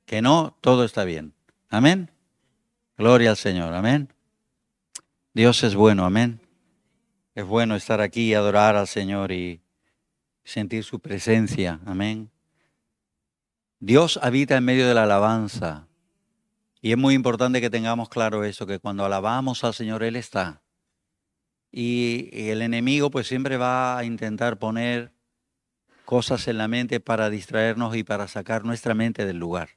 Que no, todo está bien. Amén. Gloria al Señor. Amén. Dios es bueno. Amén. Es bueno estar aquí y adorar al Señor y sentir su presencia. Amén. Dios habita en medio de la alabanza. Y es muy importante que tengamos claro eso, que cuando alabamos al Señor, Él está. Y el enemigo pues siempre va a intentar poner cosas en la mente para distraernos y para sacar nuestra mente del lugar.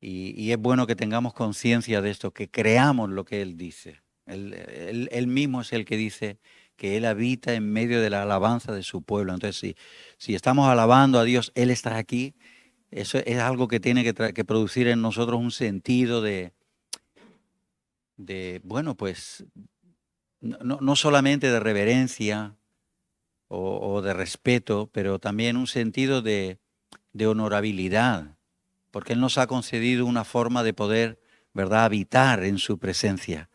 Y es bueno que tengamos conciencia de esto, que creamos lo que Él dice. Él mismo es el que dice que Él habita en medio de la alabanza de su pueblo. Entonces, si estamos alabando a Dios, Él está aquí. Eso es algo que tiene que producir en nosotros un sentido bueno, pues, no solamente de reverencia o de respeto, pero también un sentido de honorabilidad, porque Él nos ha concedido una forma de poder, ¿verdad?, habitar en su presencia.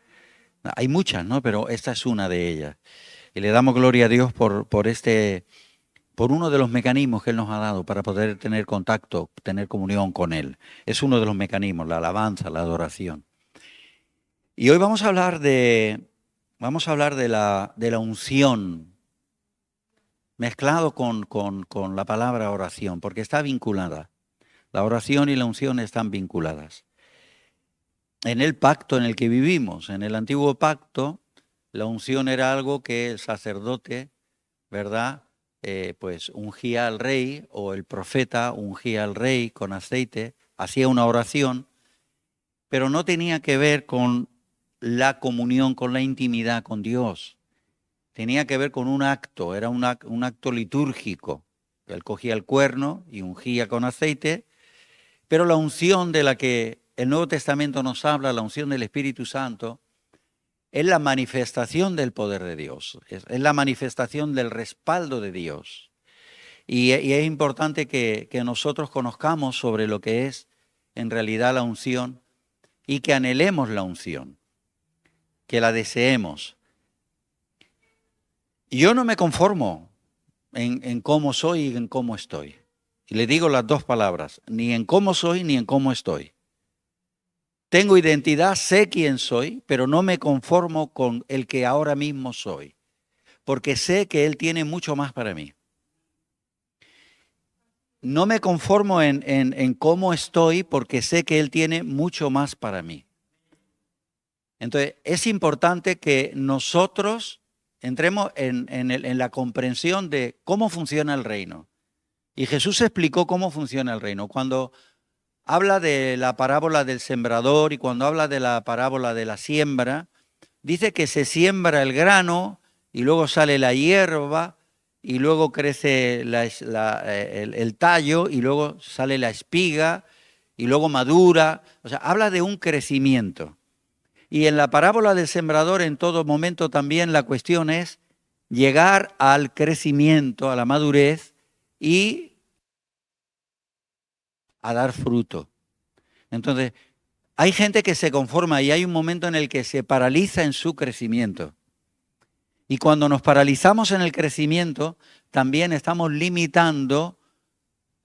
Hay muchas, ¿no? Pero esta es una de ellas. Y le damos gloria a Dios por uno de los mecanismos que Él nos ha dado para poder tener contacto, tener comunión con Él. Es uno de los mecanismos, la alabanza, la adoración. Y hoy vamos a hablar de la unción, mezclado con la palabra oración, porque está vinculada. La oración y la unción están vinculadas. En el pacto en el que vivimos, en el antiguo pacto, la unción era algo que el sacerdote, ¿verdad?, pues ungía al rey, o el profeta ungía al rey con aceite, hacía una oración, pero no tenía que ver con la comunión, con la intimidad con Dios. Tenía que ver con un acto, era un acto litúrgico. Él cogía el cuerno y ungía con aceite, pero la unción de la que el Nuevo Testamento nos habla, la unción del Espíritu Santo, es la manifestación del poder de Dios, es la manifestación del respaldo de Dios. Y es importante que nosotros conozcamos sobre lo que es en realidad la unción y que anhelemos la unción, que la deseemos. Yo no me conformo en cómo soy y en cómo estoy. Y le digo las dos palabras, ni en cómo soy ni en cómo estoy. Tengo identidad, sé quién soy, pero no me conformo con el que ahora mismo soy, porque sé que Él tiene mucho más para mí. No me conformo en cómo estoy, porque sé que Él tiene mucho más para mí. Entonces, es importante que nosotros entremos en la comprensión de cómo funciona el reino. Y Jesús explicó cómo funciona el reino. Cuando habla de la parábola del sembrador y cuando habla de la parábola de la siembra, dice que se siembra el grano y luego sale la hierba y luego crece el tallo y luego sale la espiga y luego madura. O sea, habla de un crecimiento. Y en la parábola del sembrador en todo momento también la cuestión es llegar al crecimiento, a la madurez y a dar fruto. Entonces, hay gente que se conforma y hay un momento en el que se paraliza en su crecimiento. Y cuando nos paralizamos en el crecimiento, también estamos limitando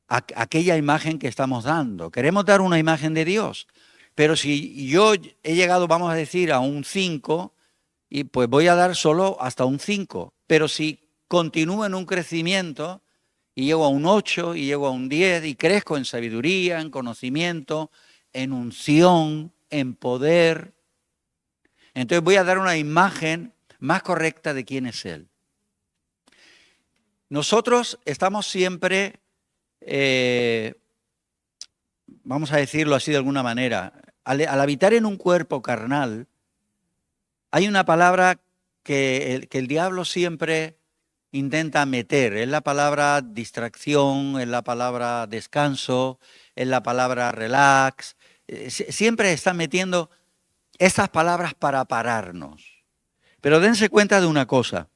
aquella imagen que estamos dando. Queremos dar una imagen de Dios, pero si yo he llegado, vamos a decir, a un 5, y pues voy a dar solo hasta un 5. Pero si continúo en un crecimiento y llego a un 8 y llego a un 10 y crezco en sabiduría, en conocimiento, en unción, en poder, entonces voy a dar una imagen más correcta de quién es Él. Nosotros estamos siempre, vamos a decirlo así de alguna manera, al habitar en un cuerpo carnal, hay una palabra que el diablo siempre intenta meter. Es la palabra distracción, es la palabra descanso, es la palabra relax. Siempre está metiendo estas palabras para pararnos. Pero dense cuenta de una cosa.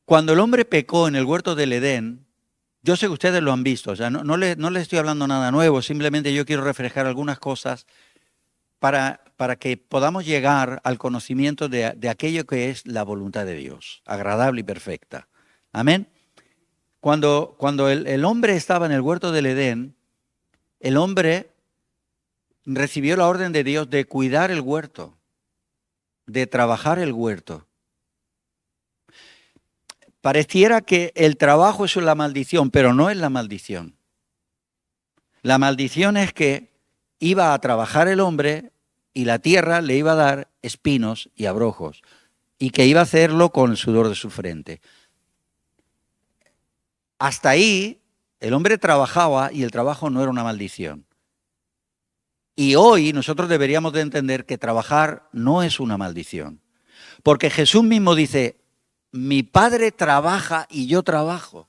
Cuando el hombre pecó en el huerto del Edén, yo sé que ustedes lo han visto, o sea, no les estoy hablando nada nuevo, simplemente yo quiero reflejar algunas cosas para que podamos llegar al conocimiento de aquello que es la voluntad de Dios, agradable y perfecta. Amén. Cuando el hombre estaba en el huerto del Edén, el hombre recibió la orden de Dios de cuidar el huerto, de trabajar el huerto. Pareciera que el trabajo es la maldición, pero no es la maldición. La maldición es que iba a trabajar el hombre y la tierra le iba a dar espinos y abrojos, y que iba a hacerlo con el sudor de su frente. Hasta ahí el hombre trabajaba y el trabajo no era una maldición. Y hoy nosotros deberíamos de entender que trabajar no es una maldición. Porque Jesús mismo dice, mi Padre trabaja y yo trabajo.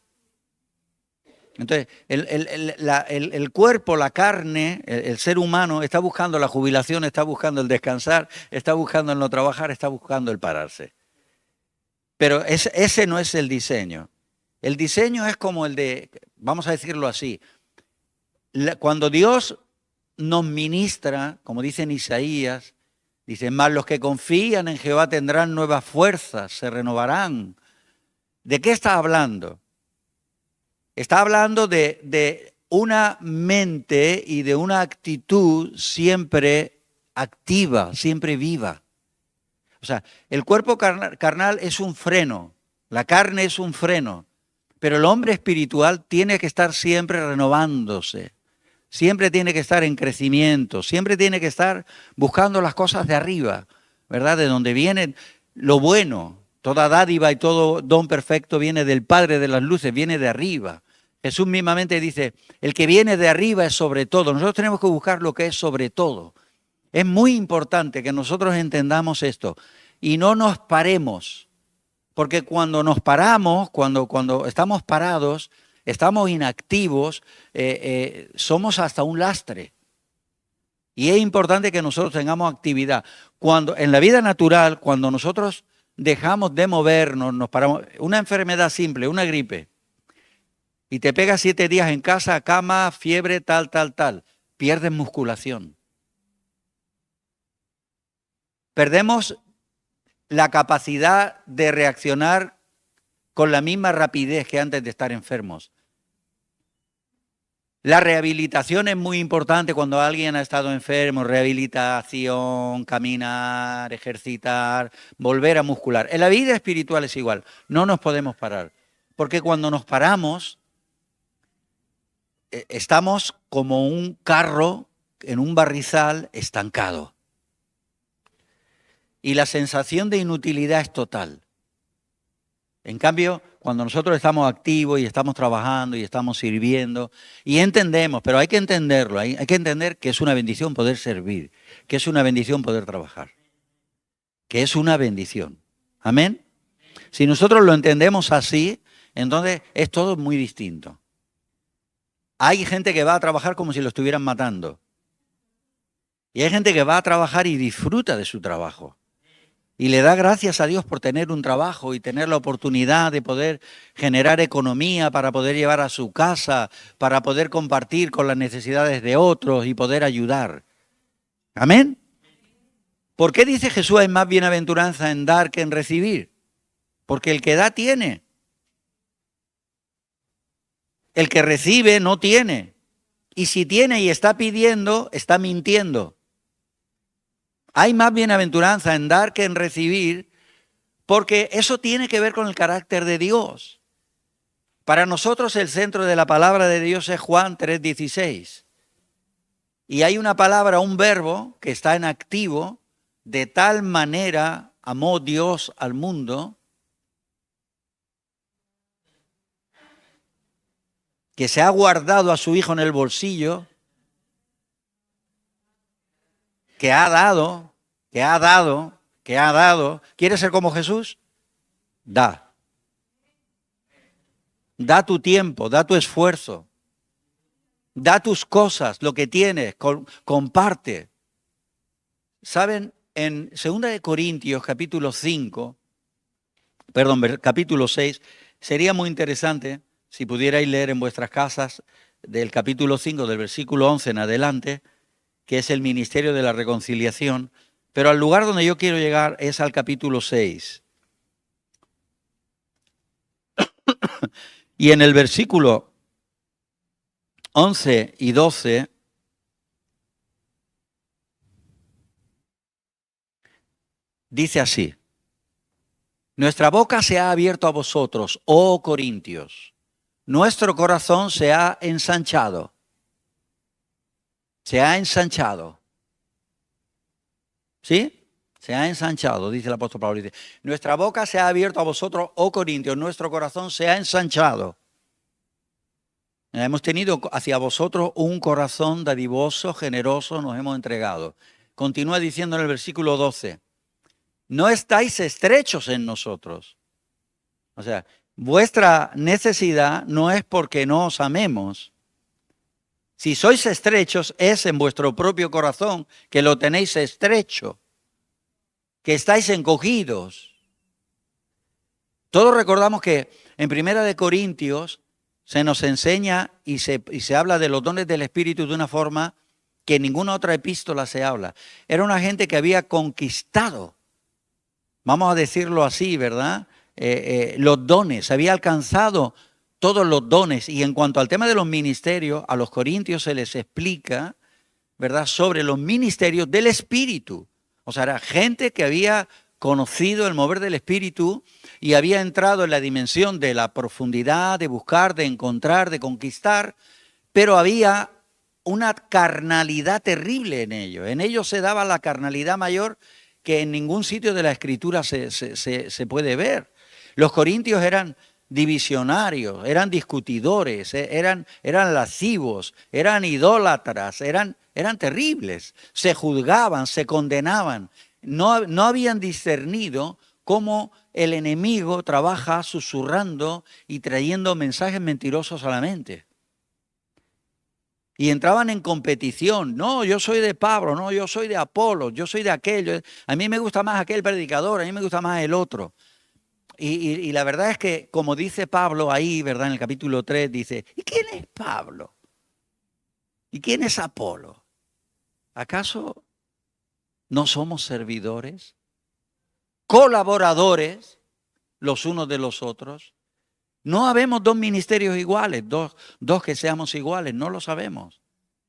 Entonces, el cuerpo, la carne, el ser humano está buscando la jubilación, está buscando el descansar, está buscando el no trabajar, está buscando el pararse. Pero ese no es el diseño. El diseño es como el de, vamos a decirlo así, cuando Dios nos ministra, como dice en Isaías, dice, mas los que confían en Jehová tendrán nuevas fuerzas, se renovarán. ¿De qué está hablando? Está hablando de una mente y de una actitud siempre activa, siempre viva. O sea, el cuerpo carnal es un freno, la carne es un freno, pero el hombre espiritual tiene que estar siempre renovándose, siempre tiene que estar en crecimiento, siempre tiene que estar buscando las cosas de arriba, ¿verdad? De donde viene lo bueno. Toda dádiva y todo don perfecto viene del Padre de las luces, viene de arriba. Jesús mismamente dice, el que viene de arriba es sobre todo. Nosotros tenemos que buscar lo que es sobre todo. Es muy importante que nosotros entendamos esto y no nos paremos, porque cuando nos paramos, cuando estamos parados, estamos inactivos, somos hasta un lastre. Y es importante que nosotros tengamos actividad. Cuando en la vida natural, cuando nosotros dejamos de movernos, nos paramos, una enfermedad simple, una gripe, y te pegas 7 días en casa, cama, fiebre, tal, pierdes musculación. Perdemos la capacidad de reaccionar con la misma rapidez que antes de estar enfermos. La rehabilitación es muy importante cuando alguien ha estado enfermo, rehabilitación, caminar, ejercitar, volver a muscular. En la vida espiritual es igual, no nos podemos parar, porque cuando nos paramos, estamos como un carro en un barrizal estancado. Y la sensación de inutilidad es total. En cambio, cuando nosotros estamos activos y estamos trabajando y estamos sirviendo, y entendemos, pero hay que entenderlo, hay que entender que es una bendición poder servir, que es una bendición poder trabajar, que es una bendición. ¿Amén? Si nosotros lo entendemos así, entonces es todo muy distinto. Hay gente que va a trabajar como si lo estuvieran matando. Y hay gente que va a trabajar y disfruta de su trabajo. Y le da gracias a Dios por tener un trabajo y tener la oportunidad de poder generar economía para poder llevar a su casa, para poder compartir con las necesidades de otros y poder ayudar. ¿Amén? ¿Por qué dice Jesús hay más bienaventuranza en dar que en recibir? Porque el que da tiene. El que recibe no tiene. Y si tiene y está pidiendo, está mintiendo. Hay más bienaventuranza en dar que en recibir, porque eso tiene que ver con el carácter de Dios. Para nosotros el centro de la palabra de Dios es Juan 3:16. Y hay una palabra, un verbo que está en activo, de tal manera amó Dios al mundo, que se ha guardado a su Hijo en el bolsillo, que ha dado. ¿Quieres ser como Jesús? Da. Da tu tiempo, da tu esfuerzo, da tus cosas, lo que tienes, comparte. ¿Saben? En 2 Corintios capítulo 6, sería muy interesante si pudierais leer en vuestras casas del capítulo 5, del versículo 11 en adelante, que es el ministerio de la reconciliación, pero al lugar donde yo quiero llegar es al capítulo 6. Y en el versículo 11 y 12 Dice así: nuestra boca se ha abierto a vosotros, oh Corintios. Nuestro corazón se ha ensanchado. Se ha ensanchado. ¿Sí? Se ha ensanchado, dice el apóstol Pablo. Dice, nuestra boca se ha abierto a vosotros, oh Corintios. Nuestro corazón se ha ensanchado. Hemos tenido hacia vosotros un corazón dadivoso, generoso, nos hemos entregado. Continúa diciendo en el versículo 12. No estáis estrechos en nosotros. O sea, vuestra necesidad no es porque no os amemos. Si sois estrechos, es en vuestro propio corazón que lo tenéis estrecho, que estáis encogidos. Todos recordamos que en Primera de Corintios se nos enseña y se habla de los dones del Espíritu de una forma que en ninguna otra epístola se habla. Era una gente que había conquistado, vamos a decirlo así, ¿verdad? Los dones, había alcanzado todos los dones. Y en cuanto al tema de los ministerios, a los corintios se les explica, ¿verdad?, sobre los ministerios del Espíritu. O sea, era gente que había conocido el mover del Espíritu y había entrado en la dimensión de la profundidad, de buscar, de encontrar, de conquistar, pero había una carnalidad terrible en ellos. En ellos se daba la carnalidad mayor que en ningún sitio de la Escritura se puede ver. Los corintios eran divisionarios, eran discutidores, eran lascivos, eran idólatras, eran terribles, se juzgaban, se condenaban. No habían discernido cómo el enemigo trabaja susurrando y trayendo mensajes mentirosos a la mente. Y entraban en competición. No, yo soy de Pablo, no, yo soy de Apolo, yo soy de aquello. A mí me gusta más aquel predicador, a mí me gusta más el otro. Y la verdad es que, como dice Pablo ahí, ¿verdad? En el capítulo 3, dice, ¿y quién es Pablo? ¿Y quién es Apolo? ¿Acaso no somos servidores, colaboradores los unos de los otros? No habemos dos ministerios iguales, dos que seamos iguales, no lo sabemos.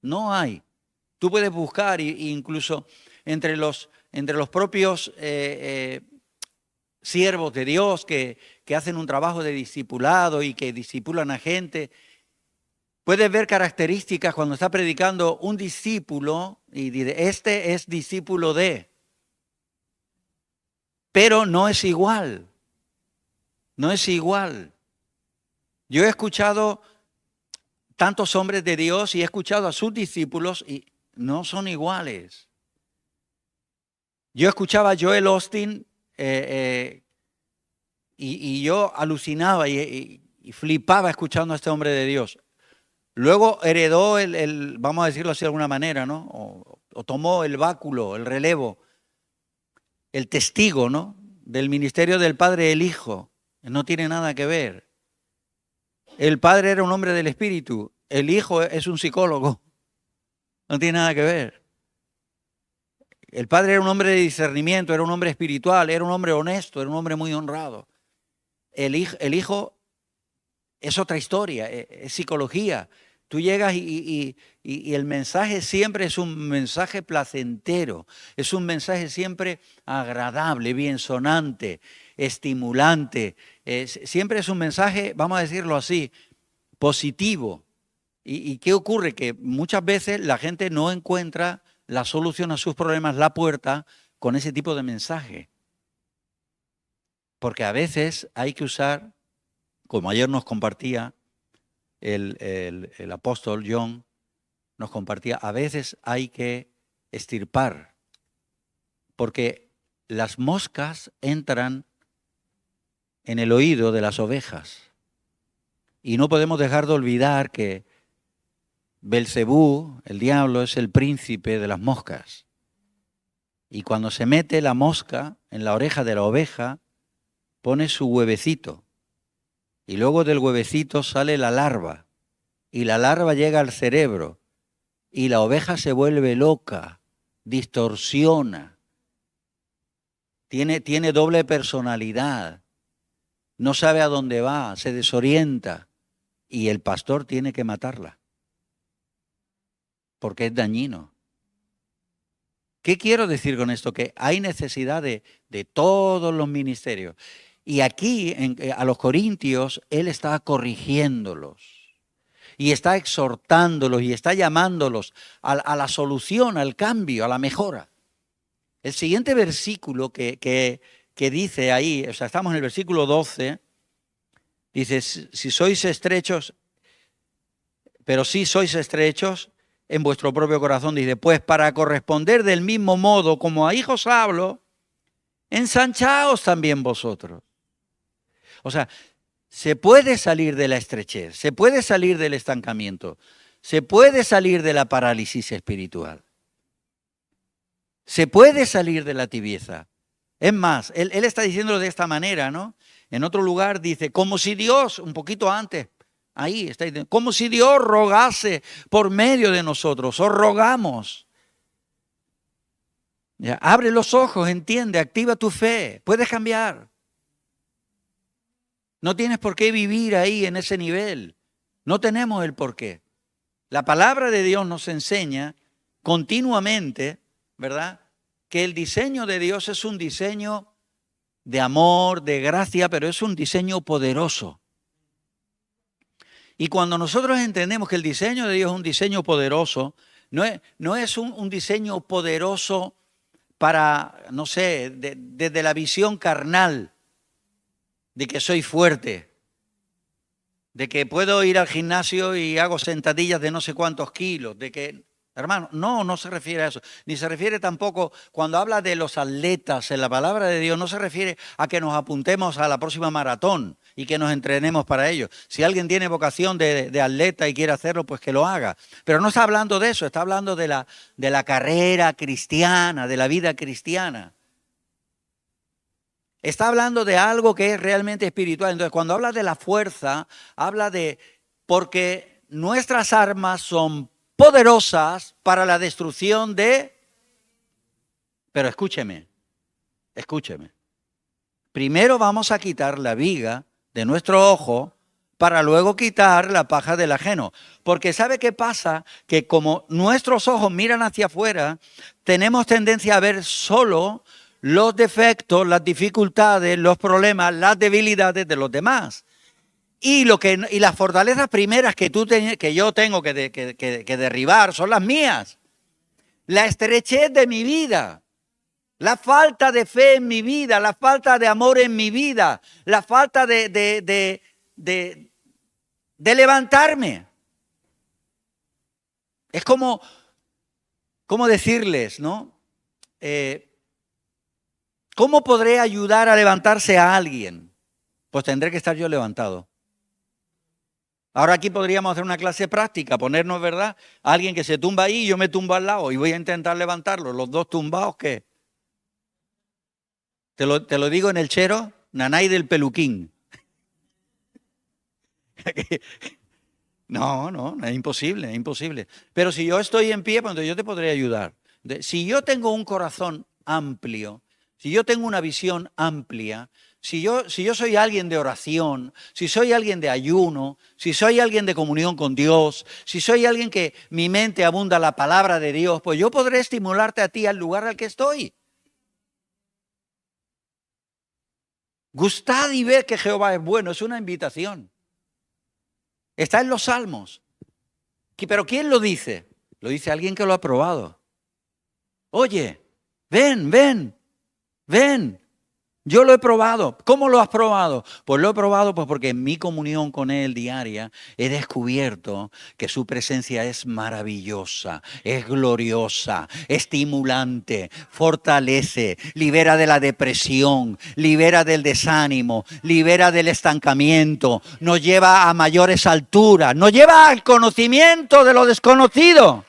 No hay. Tú puedes buscar incluso entre los propios siervos de Dios que hacen un trabajo de discipulado y que discipulan a gente. Puedes ver características cuando está predicando un discípulo y dice, este es discípulo de, pero no es igual. No es igual. Yo he escuchado tantos hombres de Dios y he escuchado a sus discípulos y no son iguales. Yo escuchaba a Joel Osteen y yo alucinaba y flipaba escuchando a este hombre de Dios. Luego heredó vamos a decirlo así de alguna manera, ¿no? O tomó el báculo, el relevo, el testigo, ¿no?, del ministerio del Padre y el Hijo. No tiene nada que ver. El Padre era un hombre del Espíritu, el Hijo es un psicólogo. No tiene nada que ver. El Padre era un hombre de discernimiento, era un hombre espiritual, era un hombre honesto, era un hombre muy honrado. El Hijo es otra historia, es psicología. Tú llegas y el mensaje siempre es un mensaje placentero, es un mensaje siempre agradable, bien sonante, estimulante. Siempre es un mensaje, vamos a decirlo así, positivo. ¿Y qué ocurre? Que muchas veces la gente no encuentra la solución a sus problemas, la puerta, con ese tipo de mensaje. Porque a veces hay que usar, como ayer nos compartía el apóstol John, nos compartía, a veces hay que extirpar, porque las moscas entran en el oído de las ovejas. Y no podemos dejar de olvidar que Belcebú, el diablo, es el príncipe de las moscas. Y cuando se mete la mosca en la oreja de la oveja, pone su huevecito. Y luego del huevecito sale la larva. Y la larva llega al cerebro. Y la oveja se vuelve loca, distorsiona. Tiene doble personalidad. No sabe a dónde va, se desorienta. Y el pastor tiene que matarla. Porque es dañino. ¿Qué quiero decir con esto? Que hay necesidad de todos los ministerios. Y aquí a los corintios él está corrigiéndolos y está exhortándolos y está llamándolos a la solución, al cambio, a la mejora. El siguiente versículo que dice ahí, o sea, estamos en el versículo 12, dice, si sois estrechos, pero si sois estrechos en vuestro propio corazón, dice, pues para corresponder del mismo modo como a hijos hablo, ensanchaos también vosotros. O sea, se puede salir de la estrechez, se puede salir del estancamiento, se puede salir de la parálisis espiritual, se puede salir de la tibieza. Es más, él está diciéndolo de esta manera, ¿no? En otro lugar dice, como si Dios, un poquito antes, ahí está diciendo, como si Dios rogase por medio de nosotros, os rogamos. Ya, abre los ojos, entiende, activa tu fe, puedes cambiar. No tienes por qué vivir ahí en ese nivel. No tenemos el por qué. La palabra de Dios nos enseña continuamente, ¿verdad?, que el diseño de Dios es un diseño de amor, de gracia, pero es un diseño poderoso. Y cuando nosotros entendemos que el diseño de Dios es un diseño poderoso, no es un diseño poderoso para, no sé, desde la visión carnal, de que soy fuerte, de que puedo ir al gimnasio y hago sentadillas de no sé cuántos kilos, de que, hermano, no se refiere a eso. Ni se refiere tampoco, cuando habla de los atletas en la palabra de Dios, no se refiere a que nos apuntemos a la próxima maratón y que nos entrenemos para ello. Si alguien tiene vocación de atleta y quiere hacerlo, pues que lo haga. Pero no está hablando de eso, está hablando de la carrera cristiana, de la vida cristiana. Está hablando de algo que es realmente espiritual. Entonces, cuando habla de la fuerza, habla de, porque nuestras armas son poderosas para la destrucción de... Pero escúcheme. Primero vamos a quitar la viga de nuestro ojo para luego quitar la paja del ajeno. Porque ¿sabe qué pasa? Que como nuestros ojos miran hacia afuera, tenemos tendencia a ver solo los defectos, las dificultades, los problemas, las debilidades de los demás. Y las fortalezas primeras que yo tengo que derribar son las mías. La estrechez de mi vida, la falta de fe en mi vida, la falta de amor en mi vida, la falta de levantarme. Es como decirles, ¿no? ¿Cómo podré ayudar a levantarse a alguien? Pues tendré que estar yo levantado. Ahora aquí podríamos hacer una clase práctica, ponernos, ¿verdad? A alguien que se tumba ahí y yo me tumbo al lado y voy a intentar levantarlo. Los dos tumbados, ¿qué? Te lo digo en el chero, nanay del peluquín. No, es imposible. Pero si yo estoy en pie, pues entonces yo te podré ayudar. Si yo tengo un corazón amplio, si yo tengo una visión amplia, si yo soy alguien de oración, si soy alguien de ayuno, si soy alguien de comunión con Dios, si soy alguien que mi mente abunda la palabra de Dios, pues yo podré estimularte a ti al lugar al que estoy. Gustad y ved que Jehová es bueno, es una invitación. Está en los Salmos. ¿Pero quién lo dice? Lo dice alguien que lo ha probado. Oye, ven. Yo lo he probado. ¿Cómo lo has probado? Pues lo he probado porque en mi comunión con Él diaria he descubierto que su presencia es maravillosa, es gloriosa, estimulante, fortalece, libera de la depresión, libera del desánimo, libera del estancamiento, nos lleva a mayores alturas, nos lleva al conocimiento de lo desconocido.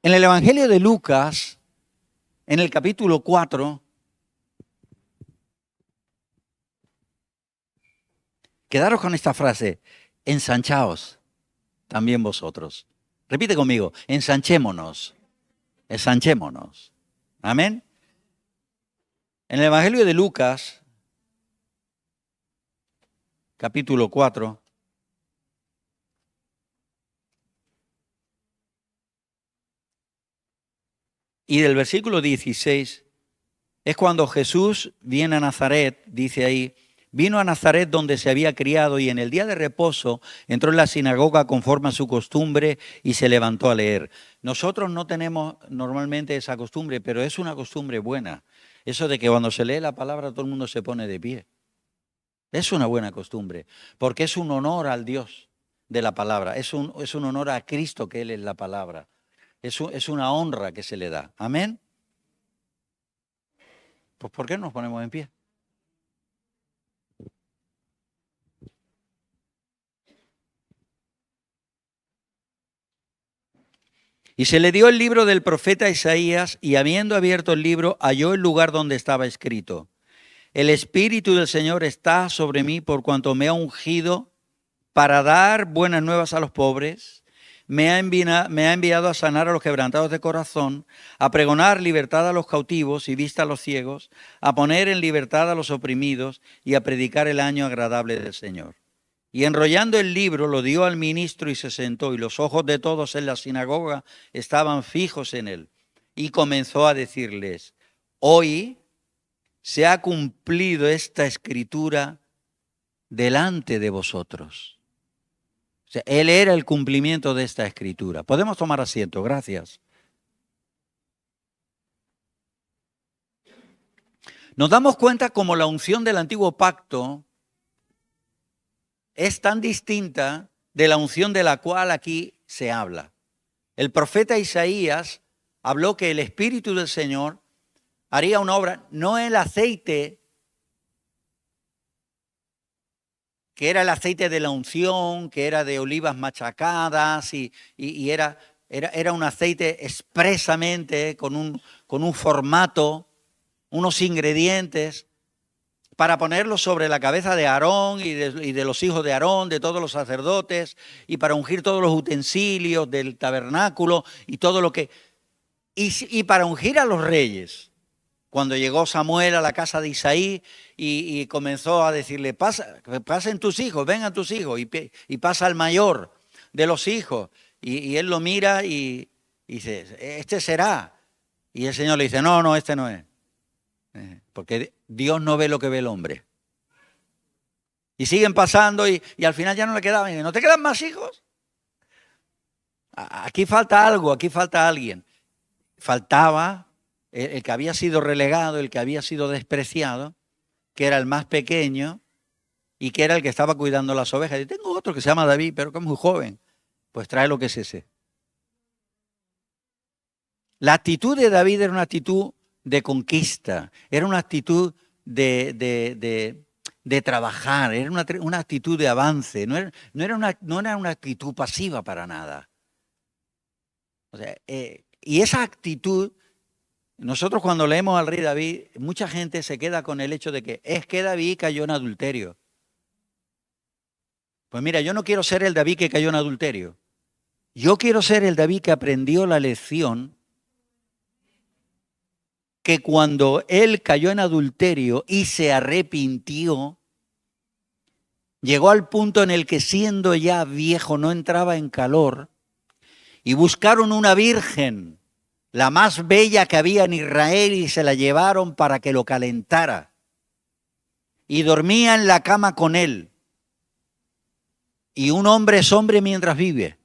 En el Evangelio de Lucas, en el capítulo 4, quedaros con esta frase, ensanchaos también vosotros. Repite conmigo, ensanchémonos. Amén. En el Evangelio de Lucas, capítulo 4, Y del versículo 16 es cuando Jesús viene a Nazaret, dice ahí, vino a Nazaret donde se había criado y en el día de reposo entró en la sinagoga conforme a su costumbre y se levantó a leer. Nosotros no tenemos normalmente esa costumbre, pero es una costumbre buena. Eso de que cuando se lee la palabra todo el mundo se pone de pie. Es una buena costumbre, porque es un honor al Dios de la palabra, es un honor a Cristo que Él es la palabra, es una honra que se le da. Amén. Pues ¿por qué no nos ponemos en pie? Y se le dio el libro del profeta Isaías, y habiendo abierto el libro, halló el lugar donde estaba escrito: El Espíritu del Señor está sobre mí por cuanto me ha ungido para dar buenas nuevas a los pobres, me ha enviado a sanar a los quebrantados de corazón, a pregonar libertad a los cautivos y vista a los ciegos, a poner en libertad a los oprimidos y a predicar el año agradable del Señor. Y enrollando el libro lo dio al ministro y se sentó, y los ojos de todos en la sinagoga estaban fijos en él. Y comenzó a decirles: hoy se ha cumplido esta escritura delante de vosotros. O sea, él era el cumplimiento de esta escritura. Podemos tomar asiento, gracias. Nos damos cuenta como la unción del antiguo pacto es tan distinta de la unción de la cual aquí se habla. El profeta Isaías habló que el Espíritu del Señor haría una obra, no el aceite, que era el aceite de la unción, que era de olivas machacadas y era un aceite expresamente con un formato, unos ingredientes, para ponerlo sobre la cabeza de Aarón y de los hijos de Aarón, de todos los sacerdotes, y para ungir todos los utensilios del tabernáculo y todo lo que... Y para ungir a los reyes. Cuando llegó Samuel a la casa de Isaí y comenzó a decirle: pasen tus hijos, vengan tus hijos, y pasa el mayor de los hijos, y él lo mira y dice: este será. Y el Señor le dice: no, este no es. Porque Dios no ve lo que ve el hombre. Y siguen pasando y al final ya no le quedaban. Y dice: ¿no te quedan más hijos? Aquí falta algo, aquí falta alguien. Faltaba el que había sido relegado, el que había sido despreciado, que era el más pequeño y que era el que estaba cuidando las ovejas. Y tengo otro que se llama David, pero que es muy joven. Pues trae lo que es ese. La actitud de David era una actitud de conquista, era una actitud de trabajar, era una actitud de avance, no era una actitud pasiva para nada. O sea, y esa actitud, nosotros cuando leemos al rey David, mucha gente se queda con el hecho de que es que David cayó en adulterio. Pues mira, yo no quiero ser el David que cayó en adulterio. Yo quiero ser el David que aprendió la lección, que cuando él cayó en adulterio y se arrepintió, llegó al punto en el que, siendo ya viejo, no entraba en calor, y buscaron una virgen, la más bella que había en Israel, y se la llevaron para que lo calentara. Y dormía en la cama con él. Y un hombre es hombre mientras vive.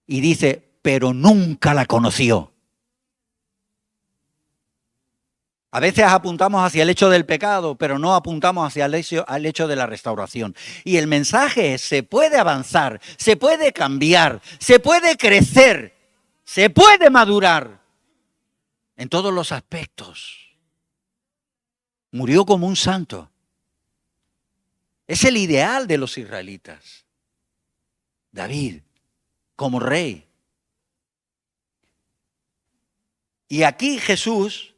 Y dice: pero nunca la conoció. A veces apuntamos hacia el hecho del pecado, pero no apuntamos hacia al hecho de la restauración. Y el mensaje es: se puede avanzar, se puede cambiar, se puede crecer, se puede madurar en todos los aspectos. Murió como un santo. Es el ideal de los israelitas. David, como rey. Y aquí Jesús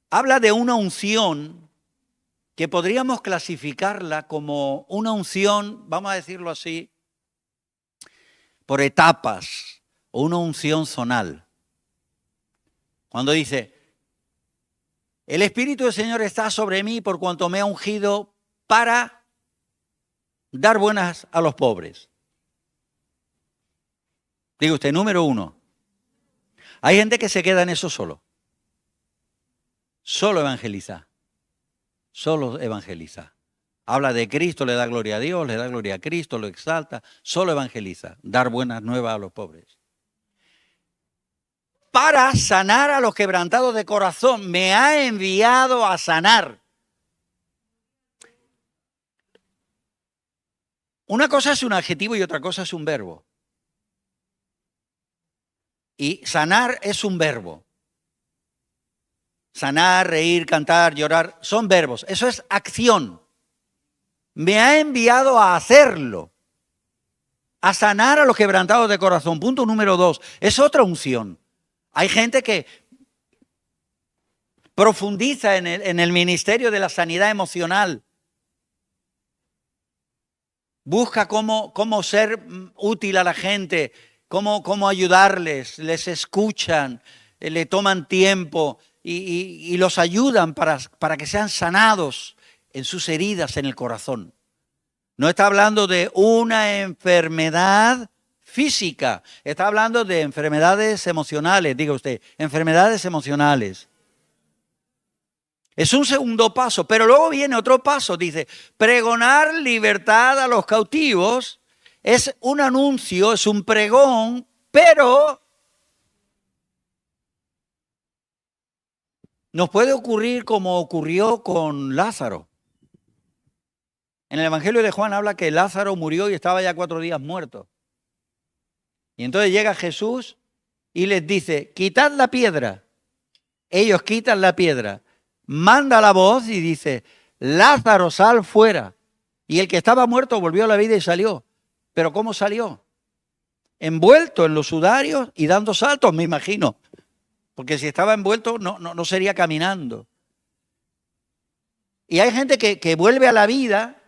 habla de una unción que podríamos clasificarla como una unción, vamos a decirlo así, por etapas, o una unción zonal. Cuando dice: el Espíritu del Señor está sobre mí por cuanto me ha ungido para... dar buenas a los pobres. Diga usted, número uno. Hay gente que se queda en eso solo. Solo evangeliza. Solo evangeliza. Habla de Cristo, le da gloria a Dios, le da gloria a Cristo, lo exalta. Solo evangeliza. Dar buenas nuevas a los pobres. Para sanar a los quebrantados de corazón. Me ha enviado a sanar. Una cosa es un adjetivo y otra cosa es un verbo. Y sanar es un verbo. Sanar, reír, cantar, llorar, son verbos. Eso es acción. Me ha enviado a hacerlo. A sanar a los quebrantados de corazón. Punto número 2. Es otra unción. Hay gente que profundiza en el ministerio de la sanidad emocional. Busca cómo ser útil a la gente, cómo ayudarles, les escuchan, le toman tiempo y los ayudan para que sean sanados en sus heridas en el corazón. No está hablando de una enfermedad física, está hablando de enfermedades emocionales, diga usted, enfermedades emocionales. Es un segundo paso, pero luego viene otro paso, dice, pregonar libertad a los cautivos es un anuncio, es un pregón, pero nos puede ocurrir como ocurrió con Lázaro. En el Evangelio de Juan habla que Lázaro murió y estaba ya 4 días muerto. Y entonces llega Jesús y les dice, quitad la piedra. Ellos quitan la piedra. Manda la voz y dice, Lázaro, sal fuera. Y el que estaba muerto volvió a la vida y salió. ¿Pero cómo salió? Envuelto en los sudarios y dando saltos, me imagino. Porque si estaba envuelto no sería caminando. Y hay gente que vuelve a la vida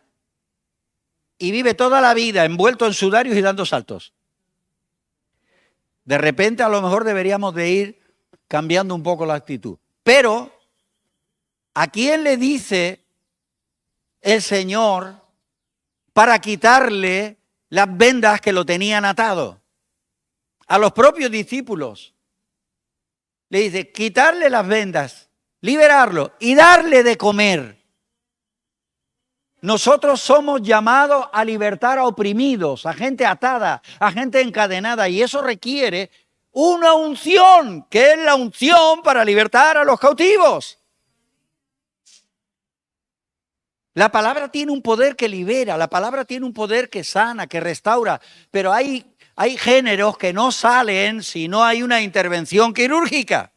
y vive toda la vida envuelto en sudarios y dando saltos. De repente a lo mejor deberíamos de ir cambiando un poco la actitud. Pero ¿a quién le dice el Señor para quitarle las vendas que lo tenían atado? A los propios discípulos. Le dice, quitarle las vendas, liberarlo y darle de comer. Nosotros somos llamados a libertar a oprimidos, a gente atada, a gente encadenada, y eso requiere una unción, que es la unción para libertar a los cautivos. La palabra tiene un poder que libera, la palabra tiene un poder que sana, que restaura, pero hay géneros que no salen si no hay una intervención quirúrgica.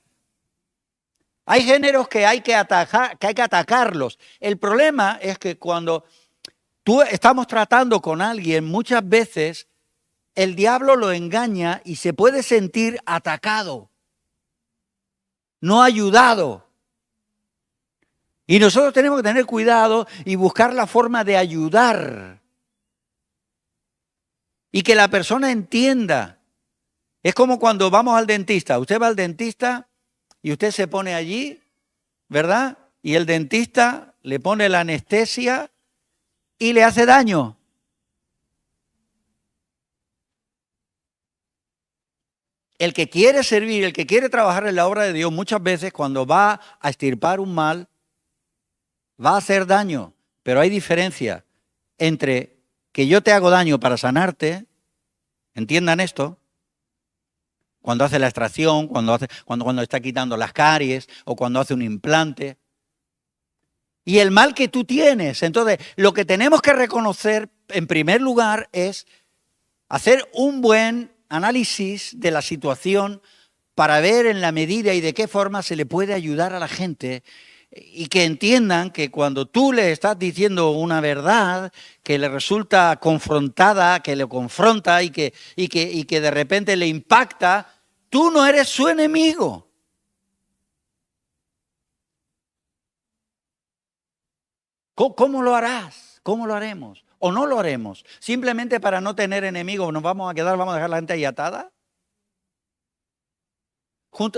Hay géneros que hay que atacarlos. El problema es que cuando estamos tratando con alguien, muchas veces el diablo lo engaña y se puede sentir atacado, no ayudado. Y nosotros tenemos que tener cuidado y buscar la forma de ayudar. Y que la persona entienda. Es como cuando vamos al dentista. Usted va al dentista y usted se pone allí, ¿verdad? Y el dentista le pone la anestesia y le hace daño. El que quiere servir, el que quiere trabajar en la obra de Dios, muchas veces cuando va a extirpar un mal, va a hacer daño. Pero hay diferencia entre que yo te hago daño para sanarte, entiendan esto, cuando hace la extracción, cuando está quitando las caries o cuando hace un implante. Y el mal que tú tienes. Entonces, lo que tenemos que reconocer en primer lugar es hacer un buen análisis de la situación para ver en la medida y de qué forma se le puede ayudar a la gente y que entiendan que cuando tú le estás diciendo una verdad que le resulta confrontada, que le confronta y que de repente le impacta, tú no eres su enemigo. ¿Cómo lo harás? ¿Cómo lo haremos? ¿O no lo haremos? Simplemente para no tener enemigos nos vamos a quedar, vamos a dejar la gente ahí atada.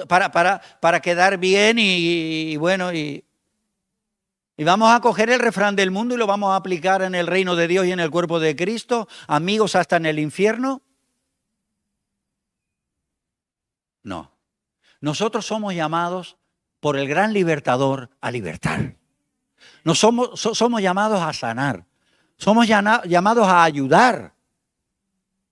Para quedar bien y bueno, y Y vamos a coger el refrán del mundo y lo vamos a aplicar en el reino de Dios y en el cuerpo de Cristo, amigos hasta en el infierno. No. Nosotros somos llamados por el gran libertador a libertar. Somos llamados a sanar. Somos llamados a ayudar.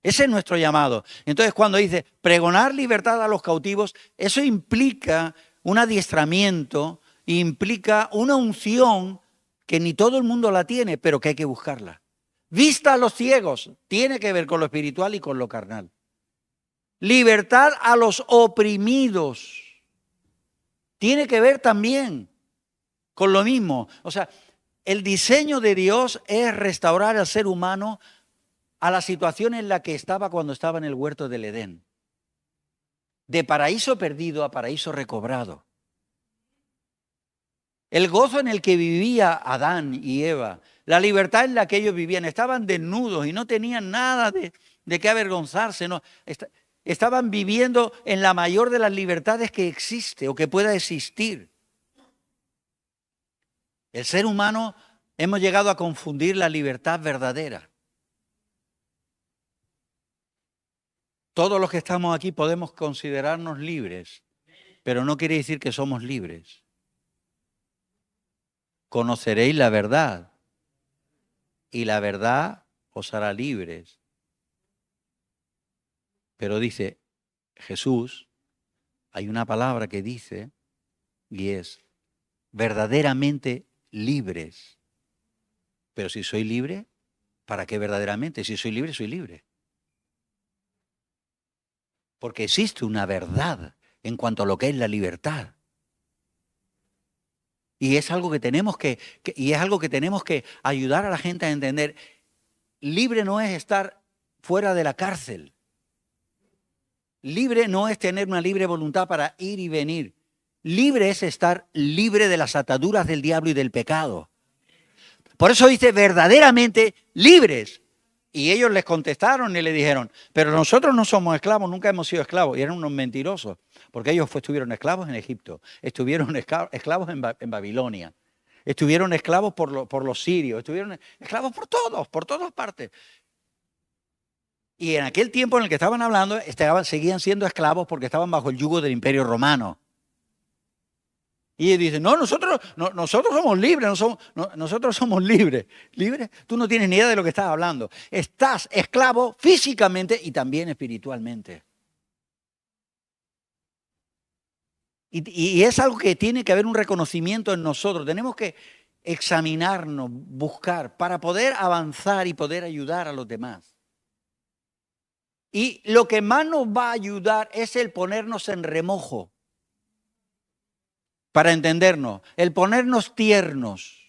Ese es nuestro llamado. Entonces, cuando dice pregonar libertad a los cautivos, eso implica un adiestramiento, implica una unción que ni todo el mundo la tiene, pero que hay que buscarla. Vista a los ciegos, tiene que ver con lo espiritual y con lo carnal. Libertad a los oprimidos, tiene que ver también con lo mismo. O sea, el diseño de Dios es restaurar al ser humano a la situación en la que estaba cuando estaba en el huerto del Edén. De paraíso perdido a paraíso recobrado. El gozo en el que vivía Adán y Eva, la libertad en la que ellos vivían, estaban desnudos y no tenían nada de qué avergonzarse. No, estaban viviendo en la mayor de las libertades que existe o que pueda existir. El ser humano hemos llegado a confundir la libertad verdadera. Todos los que estamos aquí podemos considerarnos libres, pero no quiere decir que somos libres. Conoceréis la verdad y la verdad os hará libres. Pero dice Jesús, hay una palabra que dice y es verdaderamente libres. Pero si soy libre, ¿para qué verdaderamente? Si soy libre, soy libre. Porque existe una verdad en cuanto a lo que es la libertad. Y es algo que tenemos que ayudar a la gente a entender. Libre no es estar fuera de la cárcel. Libre no es tener una libre voluntad para ir y venir. Libre es estar libre de las ataduras del diablo y del pecado. Por eso dice verdaderamente libres. Y ellos les contestaron y le dijeron, pero nosotros no somos esclavos, nunca hemos sido esclavos. Y eran unos mentirosos, porque ellos estuvieron esclavos en Egipto, estuvieron esclavos en Babilonia, estuvieron esclavos por los sirios, estuvieron esclavos por todas partes. Y en aquel tiempo en el que estaban hablando, seguían siendo esclavos porque estaban bajo el yugo del Imperio Romano. Y ellos dicen, no, nosotros somos libres, nosotros somos libres. ¿Libres? Tú no tienes ni idea de lo que estás hablando. Estás esclavo físicamente y también espiritualmente. Y es algo que tiene que haber un reconocimiento en nosotros. Tenemos que examinarnos, buscar, para poder avanzar y poder ayudar a los demás. Y lo que más nos va a ayudar es el ponernos en remojo. Para entendernos, el ponernos tiernos.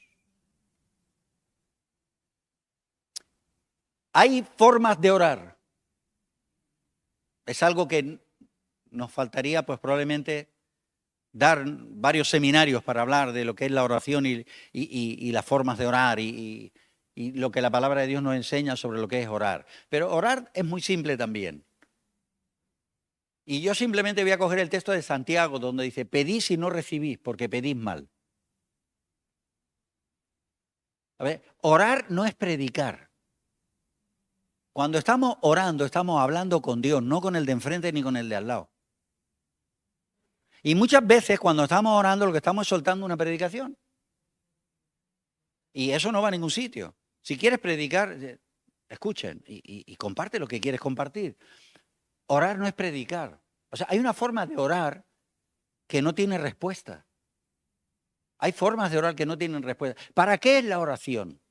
Hay formas de orar. Es algo que nos faltaría, pues probablemente, dar varios seminarios para hablar de lo que es la oración y las formas de orar y lo que la palabra de Dios nos enseña sobre lo que es orar. Pero orar es muy simple también. Y yo simplemente voy a coger el texto de Santiago donde dice, pedís y no recibís porque pedís mal. A ver, orar no es predicar. Cuando estamos orando, estamos hablando con Dios, no con el de enfrente ni con el de al lado. Y muchas veces cuando estamos orando lo que estamos es soltando una predicación. Y eso no va a ningún sitio. Si quieres predicar, escuchen y comparte lo que quieres compartir. Orar no es predicar. O sea, hay una forma de orar que no tiene respuesta. Hay formas de orar que no tienen respuesta. ¿Para qué es la oración?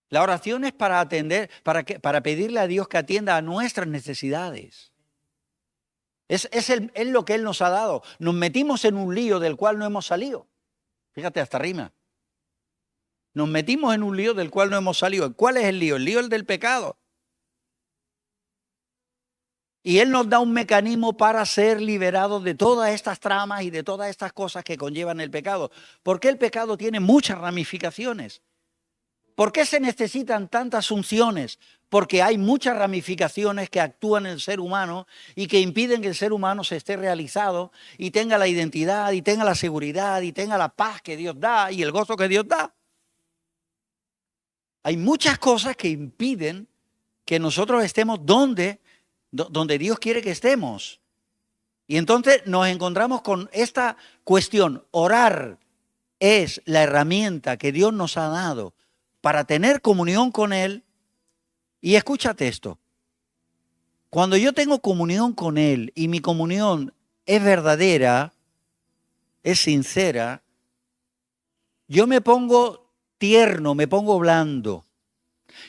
La oración es para atender, para pedirle a Dios que atienda a nuestras necesidades. Es lo que Él nos ha dado. Nos metimos en un lío del cual no hemos salido. Fíjate, hasta rima. Nos metimos en un lío del cual no hemos salido. ¿Cuál es el lío? El lío es el del pecado. Y Él nos da un mecanismo para ser liberados de todas estas tramas y de todas estas cosas que conllevan el pecado. Porque el pecado tiene muchas ramificaciones. ¿Por qué se necesitan tantas unciones? Porque hay muchas ramificaciones que actúan en el ser humano y que impiden que el ser humano se esté realizado y tenga la identidad y tenga la seguridad y tenga la paz que Dios da y el gozo que Dios da. Hay muchas cosas que impiden que nosotros estemos donde Dios quiere que estemos. Y entonces nos encontramos con esta cuestión. Orar es la herramienta que Dios nos ha dado para tener comunión con Él. Y escúchate esto. Cuando yo tengo comunión con Él y mi comunión es verdadera, es sincera, yo me pongo tierno, me pongo blando.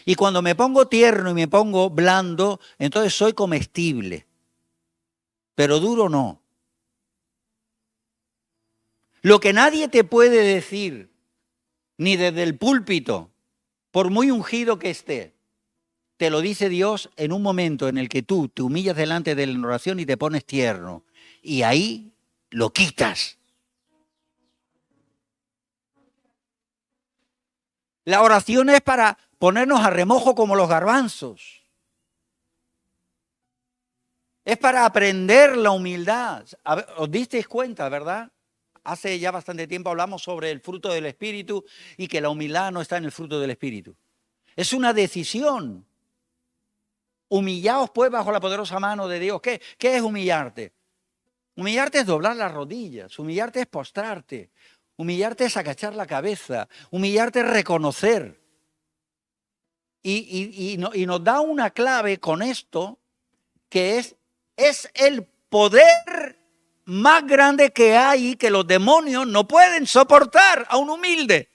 Y cuando me pongo tierno y me pongo blando, entonces soy comestible. Pero duro no. Lo que nadie te puede decir, ni desde el púlpito, por muy ungido que esté, te lo dice Dios en un momento en el que tú te humillas delante de la oración y te pones tierno. Y ahí lo quitas. La oración es para ponernos a remojo como los garbanzos. Es para aprender la humildad. A ver, os disteis cuenta, ¿verdad? Hace ya bastante tiempo hablamos sobre el fruto del Espíritu y que la humildad no está en el fruto del Espíritu. Es una decisión. Humillaos pues bajo la poderosa mano de Dios. ¿Qué es humillarte? Humillarte es doblar las rodillas. Humillarte es postrarte. Humillarte es agachar la cabeza. Humillarte es reconocer. Y nos da una clave con esto que es el poder más grande que hay que los demonios no pueden soportar a un humilde.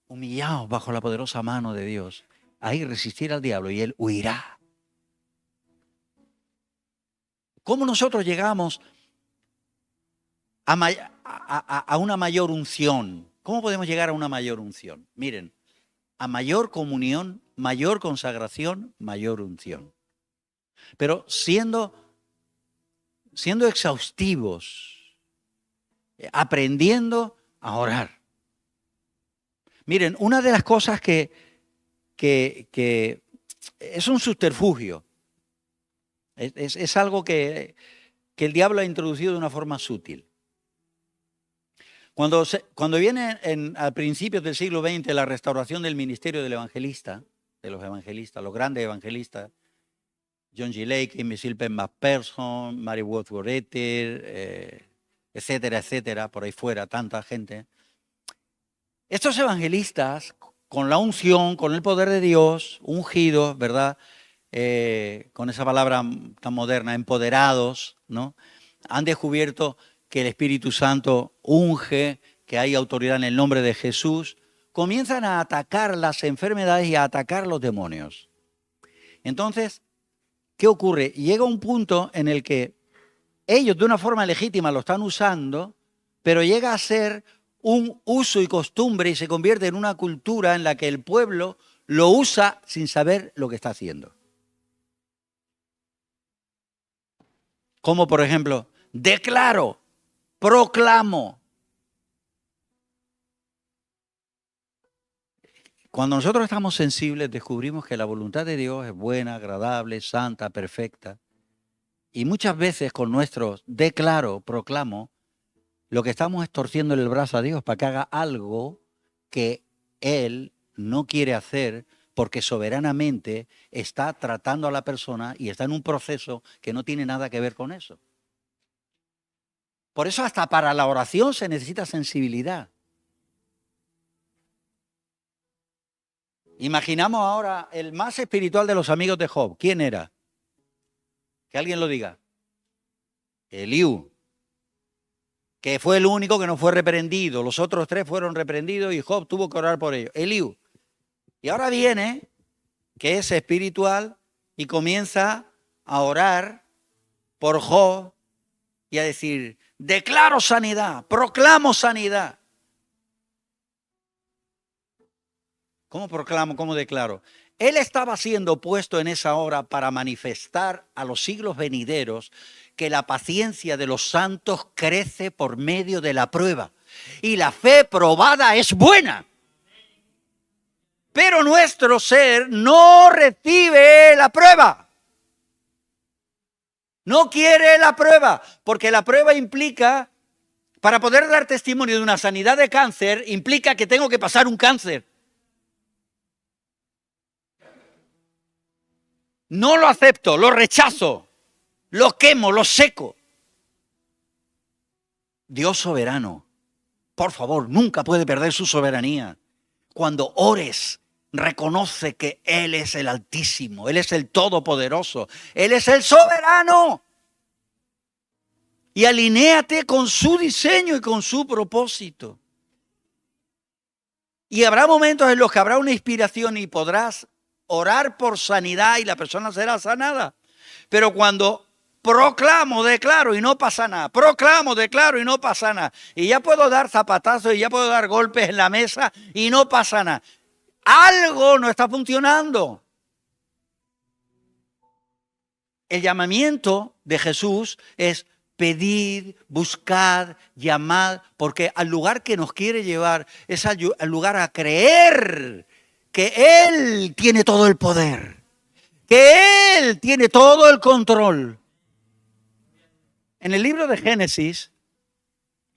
Humillaos bajo la poderosa mano de Dios. Ahí resistir al diablo y él huirá. ¿Cómo nosotros llegamos a una mayor unción? ¿Cómo podemos llegar a una mayor unción? Miren, a mayor comunión, mayor consagración, mayor unción. Pero siendo exhaustivos, aprendiendo a orar. Miren, una de las cosas que es un subterfugio, es algo que el diablo ha introducido de una forma sutil. Cuando viene al principio del siglo XX la restauración del ministerio del evangelista, de los evangelistas, los grandes evangelistas, John G. Lake, Michelle Penn McPherson, Mary Wadsworth Ether, etcétera, etcétera, por ahí fuera, tanta gente. Estos evangelistas, con la unción, con el poder de Dios, ungidos, ¿verdad? Con esa palabra tan moderna, empoderados, ¿no? Han descubierto que el Espíritu Santo unge, que hay autoridad en el nombre de Jesús. Comienzan a atacar las enfermedades y a atacar los demonios. Entonces, ¿qué ocurre? Llega un punto en el que ellos de una forma legítima lo están usando, pero llega a ser un uso y costumbre y se convierte en una cultura en la que el pueblo lo usa sin saber lo que está haciendo. Como por ejemplo, declaro, proclamo. Cuando nosotros estamos sensibles, descubrimos que la voluntad de Dios es buena, agradable, santa, perfecta. Y muchas veces con nuestros declaro, proclamo, lo que estamos es torciéndole el brazo a Dios para que haga algo que Él no quiere hacer porque soberanamente está tratando a la persona y está en un proceso que no tiene nada que ver con eso. Por eso hasta para la oración se necesita sensibilidad. Imaginamos ahora el más espiritual de los amigos de Job. ¿Quién era? Que alguien lo diga. Eliú, que fue el único que no fue reprendido. Los otros tres fueron reprendidos y Job tuvo que orar por ellos. Eliú. Y ahora viene, que es espiritual, y comienza a orar por Job y a decir, declaro sanidad, proclamo sanidad. ¿Cómo proclamo? ¿Cómo declaro? Él estaba siendo puesto en esa hora para manifestar a los siglos venideros que la paciencia de los santos crece por medio de la prueba. Y la fe probada es buena. Pero nuestro ser no recibe la prueba. No quiere la prueba, porque la prueba implica, para poder dar testimonio de una sanidad de cáncer, implica que tengo que pasar un cáncer. No lo acepto, lo rechazo, lo quemo, lo seco. Dios soberano, por favor, nunca puede perder su soberanía. Cuando ores, reconoce que Él es el Altísimo, Él es el Todopoderoso, Él es el soberano. Y alinéate con su diseño y con su propósito. Y habrá momentos en los que habrá una inspiración y podrás orar por sanidad y la persona será sanada. Pero cuando proclamo, declaro y no pasa nada. Proclamo, declaro y no pasa nada. Y ya puedo dar zapatazos y ya puedo dar golpes en la mesa y no pasa nada. Algo no está funcionando. El llamamiento de Jesús es pedid, buscad, llamad, porque al lugar que nos quiere llevar es al lugar a creer que Él tiene todo el poder, que Él tiene todo el control. En el libro de Génesis,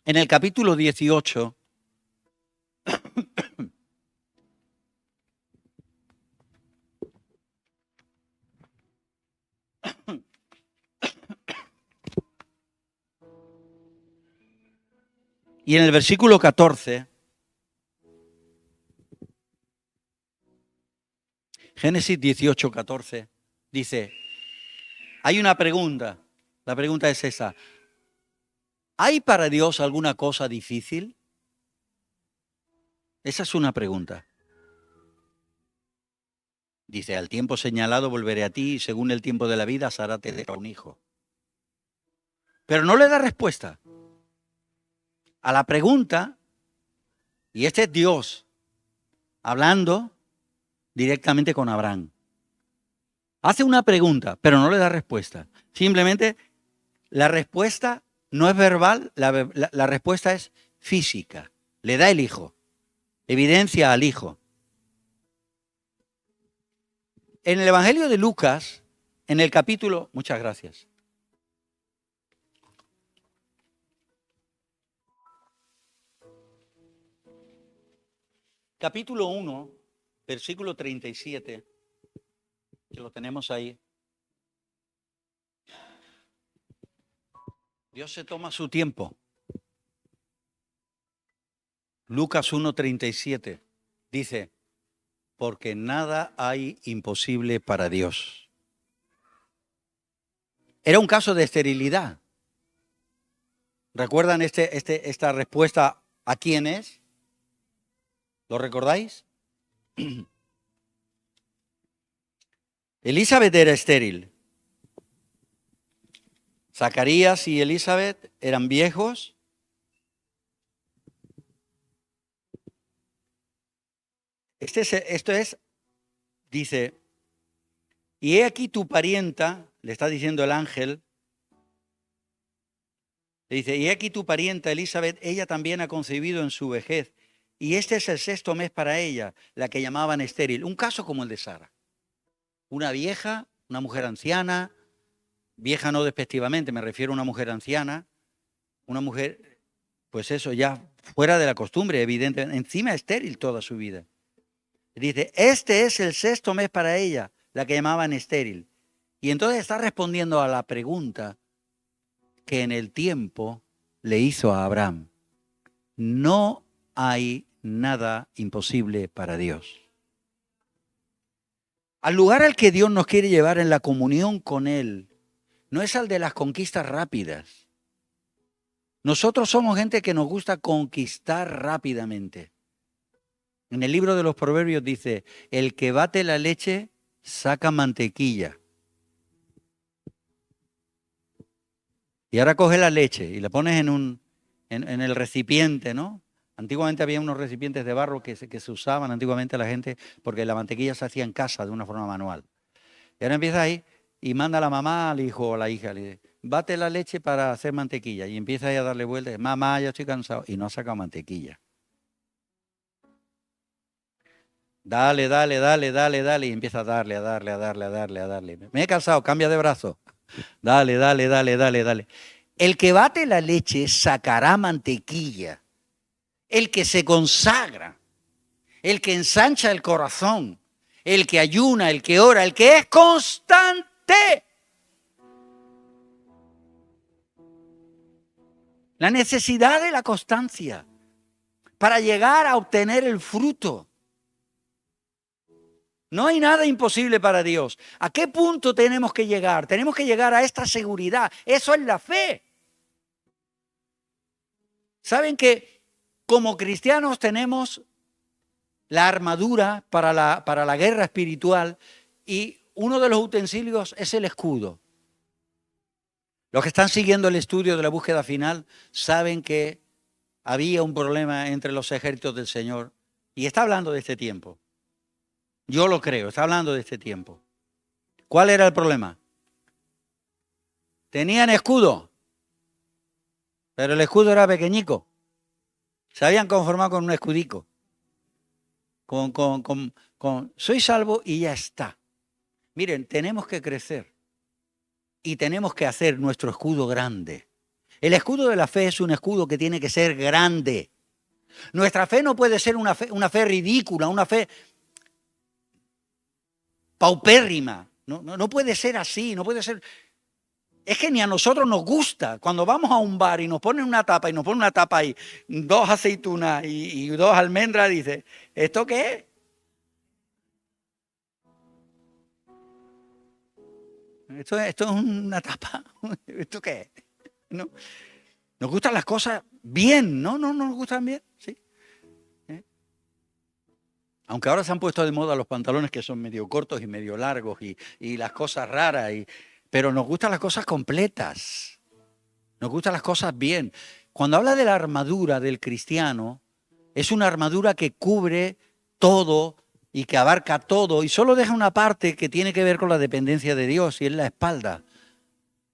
en el capítulo 18, y en el versículo 14, Génesis 18, 14, dice, hay una pregunta, la pregunta es esa, ¿hay para Dios alguna cosa difícil? Esa es una pregunta. Dice, al tiempo señalado volveré a ti y según el tiempo de la vida Sara te dará un hijo. Pero no le da respuesta a la pregunta, y este es Dios hablando directamente con Abraham. Hace una pregunta, pero no le da respuesta. Simplemente la respuesta no es verbal, la respuesta es física. Le da el hijo, evidencia al hijo. En el Evangelio de Lucas, en el capítulo, muchas gracias. Capítulo 1, versículo 37, que lo tenemos ahí. Dios se toma su tiempo. Lucas 1:37 dice, porque nada hay imposible para Dios. Era un caso de esterilidad. ¿Recuerdan esta respuesta a quién es? ¿Lo recordáis? Elizabeth era estéril. Zacarías y Elizabeth eran viejos. Esto es, dice, y he aquí tu parienta, le está diciendo el ángel, le dice, y he aquí tu parienta Elizabeth, ella también ha concebido en su vejez, y este es el 6º mes para ella, la que llamaban estéril. Un caso como el de Sara. Una vieja, una mujer anciana, vieja no despectivamente, me refiero a una mujer anciana, una mujer, pues eso, ya fuera de la costumbre, evidentemente, encima estéril toda su vida. Dice, este es el 6º mes para ella, la que llamaban estéril. Y entonces está respondiendo a la pregunta que en el tiempo le hizo a Abraham. No hay nada imposible para Dios. Al lugar al que Dios nos quiere llevar en la comunión con Él, no es al de las conquistas rápidas. Nosotros somos gente que nos gusta conquistar rápidamente. En el libro de los Proverbios dice, el que bate la leche saca mantequilla. Y ahora coge la leche y la pones en el recipiente, ¿no? Antiguamente había unos recipientes de barro que se usaban antiguamente la gente porque la mantequilla se hacía en casa de una forma manual. Y ahora empieza ahí y manda a la mamá, al hijo o a la hija, le dice, bate la leche para hacer mantequilla y empieza a darle vueltas. Mamá, ya estoy cansado. Y no ha sacado mantequilla. Dale, dale, dale, dale, dale. Y empieza a darle, a darle, a darle, a darle, a darle. Me he cansado, cambia de brazo. Dale, dale, dale, dale, dale. El que bate la leche sacará mantequilla. El que se consagra, el que ensancha el corazón, el que ayuna, el que ora, el que es constante. La necesidad de la constancia para llegar a obtener el fruto. No hay nada imposible para Dios. ¿A qué punto tenemos que llegar? Tenemos que llegar a esta seguridad. Eso es la fe. ¿Saben que como cristianos tenemos la armadura para la guerra espiritual y uno de los utensilios es el escudo? Los que están siguiendo el estudio de la búsqueda final saben que había un problema entre los ejércitos del Señor y está hablando de este tiempo. Yo lo creo, está hablando de este tiempo. ¿Cuál era el problema? Tenían escudo, pero el escudo era pequeñico. Se habían conformado con un escudico. Soy salvo y ya está. Miren, tenemos que crecer y tenemos que hacer nuestro escudo grande. El escudo de la fe es un escudo que tiene que ser grande. Nuestra fe no puede ser una fe ridícula, una fe paupérrima. No puede ser así, no puede ser. Es que ni a nosotros nos gusta. Cuando vamos a un bar y nos ponen una tapa ahí, 2 aceitunas y 2 almendras, dice, ¿esto qué es? Esto es una tapa. ¿Esto qué es? No. Nos gustan las cosas bien, ¿no? No nos gustan bien, sí. Aunque ahora se han puesto de moda los pantalones que son medio cortos y medio largos y las cosas raras, pero nos gustan las cosas completas, nos gustan las cosas bien. Cuando habla de la armadura del cristiano, es una armadura que cubre todo y que abarca todo y solo deja una parte que tiene que ver con la dependencia de Dios y es la espalda.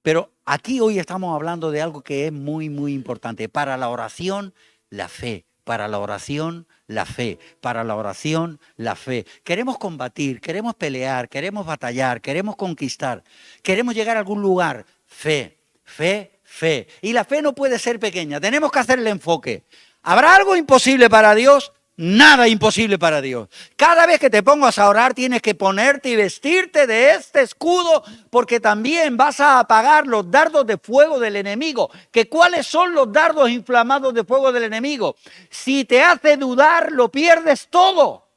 Pero aquí hoy estamos hablando de algo que es muy, muy importante. Para la oración, la fe. Para la oración, la fe. Para la oración, la fe. Queremos combatir, queremos pelear, queremos batallar, queremos conquistar. Queremos llegar a algún lugar. Fe, fe, fe. Y la fe no puede ser pequeña. Tenemos que hacer el enfoque. ¿Habrá algo imposible para Dios? Nada imposible para Dios. Cada vez que te pongas a orar tienes que ponerte y vestirte de este escudo porque también vas a apagar los dardos de fuego del enemigo. ¿Que cuáles son los dardos inflamados de fuego del enemigo? Si te hace dudar, lo pierdes todo.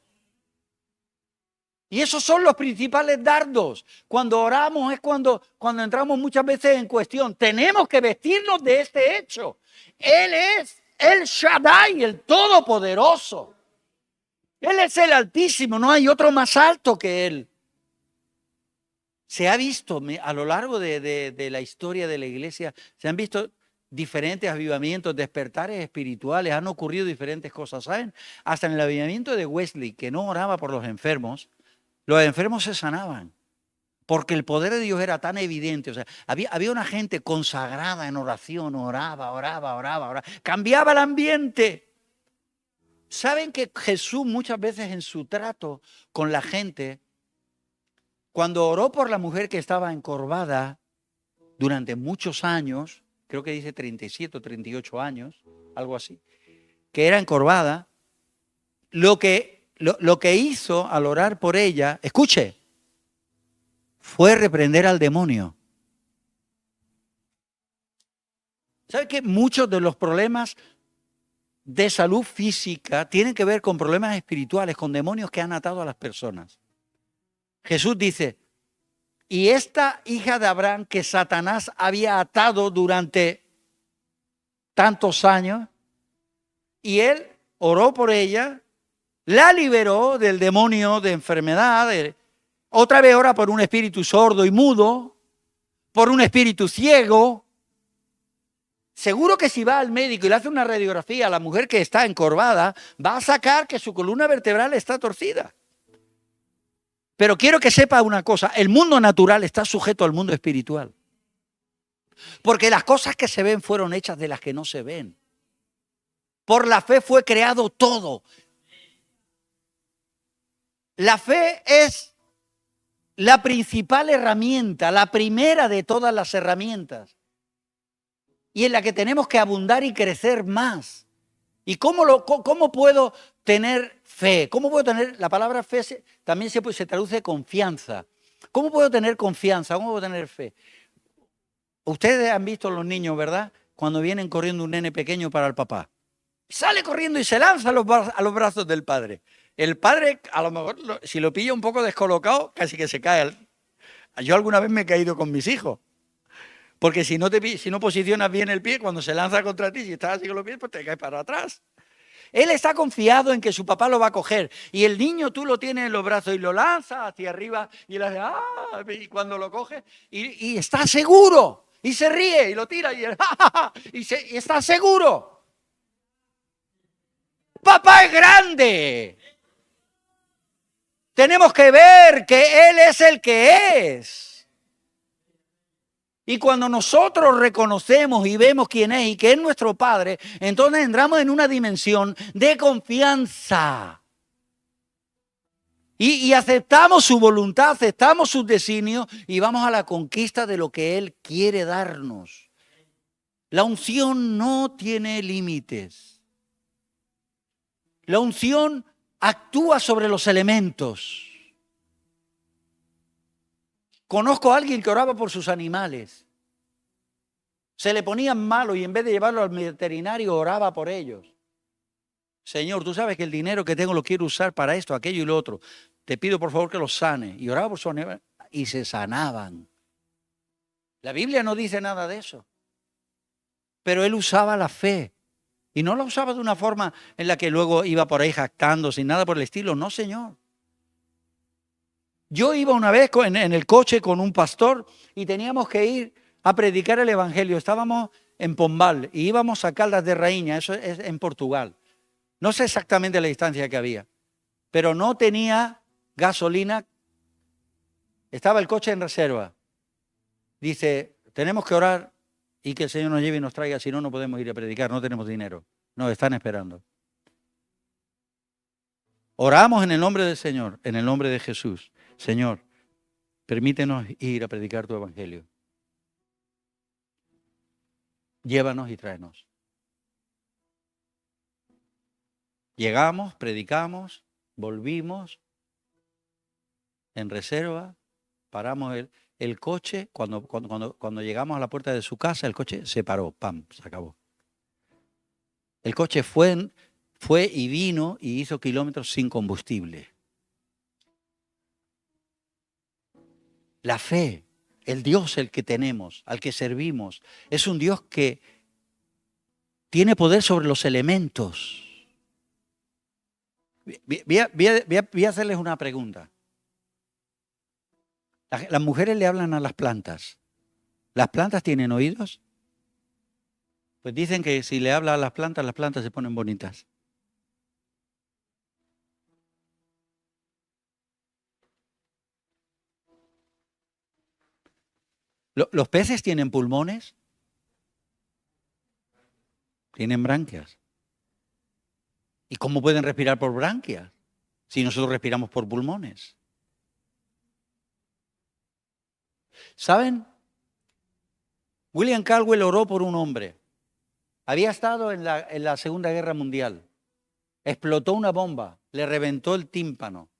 Y esos son los principales dardos. Cuando oramos es cuando entramos muchas veces en cuestión. Tenemos que vestirnos de este hecho. Él es el Shaddai, el Todopoderoso. Él es el Altísimo, no hay otro más alto que Él. Se ha visto a lo largo de la historia de la iglesia, se han visto diferentes avivamientos, despertares espirituales, han ocurrido diferentes cosas, ¿saben? Hasta en el avivamiento de Wesley, que no oraba por los enfermos se sanaban. Porque el poder de Dios era tan evidente. O sea, había una gente consagrada en oración, oraba. Cambiaba el ambiente. ¿Saben que Jesús muchas veces en su trato con la gente, cuando oró por la mujer que estaba encorvada durante muchos años, creo que dice 37 o 38 años, algo así, que era encorvada, lo que hizo al orar por ella, escuche, fue reprender al demonio. ¿Sabe que muchos de los problemas de salud física tienen que ver con problemas espirituales, con demonios que han atado a las personas? Jesús dice, y esta hija de Abraham que Satanás había atado durante tantos años, y él oró por ella, la liberó del demonio de enfermedad. Otra vez ora por un espíritu sordo y mudo, por un espíritu ciego. Seguro que si va al médico y le hace una radiografía a la mujer que está encorvada, va a sacar que su columna vertebral está torcida. Pero quiero que sepa una cosa, el mundo natural está sujeto al mundo espiritual. Porque las cosas que se ven fueron hechas de las que no se ven. Por la fe fue creado todo. La fe es la principal herramienta, la primera de todas las herramientas. Y en la que tenemos que abundar y crecer más. ¿Y cómo puedo tener fe? ¿Cómo puedo tener? La palabra fe también se traduce confianza. ¿Cómo puedo tener confianza? ¿Cómo puedo tener fe? Ustedes han visto los niños, ¿verdad? Cuando vienen corriendo un nene pequeño para el papá. Sale corriendo y se lanza a los brazos del padre. El padre, a lo mejor, si lo pilla un poco descolocado, casi que se cae. Yo alguna vez me he caído con mis hijos. Porque si no posicionas bien el pie, cuando se lanza contra ti, si estás así con los pies, pues te caes para atrás. Él está confiado en que su papá lo va a coger. Y el niño tú lo tienes en los brazos y lo lanzas hacia arriba y él hace, ¡ah! Y cuando lo coge, y está seguro. Y se ríe y lo tira y, y está seguro. Papá es grande. Tenemos que ver que Él es el que es. Y cuando nosotros reconocemos y vemos quién es y que es nuestro Padre, entonces entramos en una dimensión de confianza. Y aceptamos su voluntad, aceptamos sus designios y vamos a la conquista de lo que Él quiere darnos. La unción no tiene límites. La unción actúa sobre los elementos. Conozco a alguien que oraba por sus animales. Se le ponían malos y en vez de llevarlo al veterinario oraba por ellos. Señor, tú sabes que el dinero que tengo lo quiero usar para esto, aquello y lo otro. Te pido por favor que los sane. Y oraba por sus animales y se sanaban. La Biblia no dice nada de eso. Pero él usaba la fe. Y no la usaba de una forma en la que luego iba por ahí jactando, sin nada por el estilo. No, Señor. Yo iba una vez en el coche con un pastor y teníamos que ir a predicar el Evangelio. Estábamos en Pombal y íbamos a Caldas de Raíña, eso es en Portugal. No sé exactamente la distancia que había, pero no tenía gasolina. Estaba el coche en reserva. Dice, tenemos que orar y que el Señor nos lleve y nos traiga, si no, no podemos ir a predicar, no tenemos dinero. Nos están esperando. Oramos en el nombre del Señor, en el nombre de Jesús. Señor, permítenos ir a predicar tu evangelio. Llévanos y tráenos. Llegamos, predicamos, volvimos en reserva, paramos el coche. Cuando llegamos a la puerta de su casa, el coche se paró, ¡pam!, se acabó. El coche fue y vino y hizo kilómetros sin combustible. La fe, el Dios el que tenemos, al que servimos, es un Dios que tiene poder sobre los elementos. Voy a hacerles una pregunta. Las mujeres le hablan a las plantas. ¿Las plantas tienen oídos? Pues dicen que si le habla a las plantas se ponen bonitas. ¿Los peces tienen pulmones? Tienen branquias. ¿Y cómo pueden respirar por branquias si nosotros respiramos por pulmones? ¿Saben? William Caldwell oró por un hombre. Había estado en la Segunda Guerra Mundial. Explotó una bomba, le reventó el tímpano.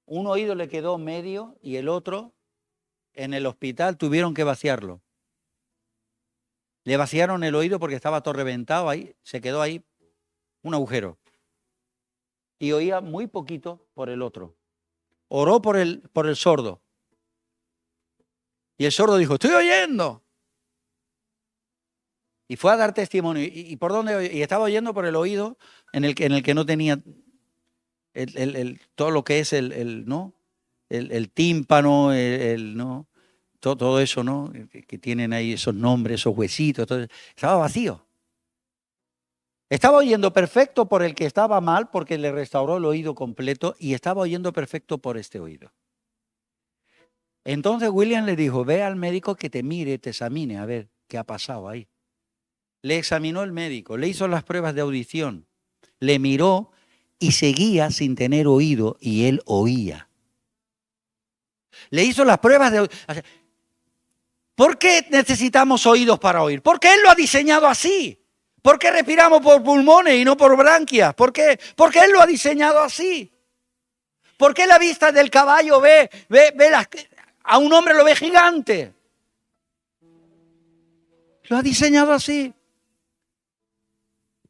Un oído le quedó medio y el otro, en el hospital, tuvieron que vaciarlo. Le vaciaron el oído porque estaba todo reventado ahí, se quedó ahí un agujero. Y oía muy poquito por el otro. Oró por el sordo. Y el sordo dijo, estoy oyendo. Y fue a dar testimonio. ¿Y por dónde? Y estaba oyendo por el oído en el que no tenía todo lo que es el tímpano, ¿no? Todo eso, ¿no? Que tienen ahí esos nombres, esos huesitos. Todo, estaba vacío. Estaba oyendo perfecto por el que estaba mal porque le restauró el oído completo y estaba oyendo perfecto por este oído. Entonces William le dijo, ve al médico que te mire, te examine, a ver qué ha pasado ahí. Le examinó el médico, le hizo las pruebas de audición, le miró y seguía sin tener oído y él oía. Le hizo las pruebas de audición. ¿Por qué necesitamos oídos para oír? Porque Él lo ha diseñado así. ¿Por qué respiramos por pulmones y no por branquias? ¿Por qué? Porque Él lo ha diseñado así. ¿Por qué la vista del caballo a un hombre lo ve gigante? Lo ha diseñado así.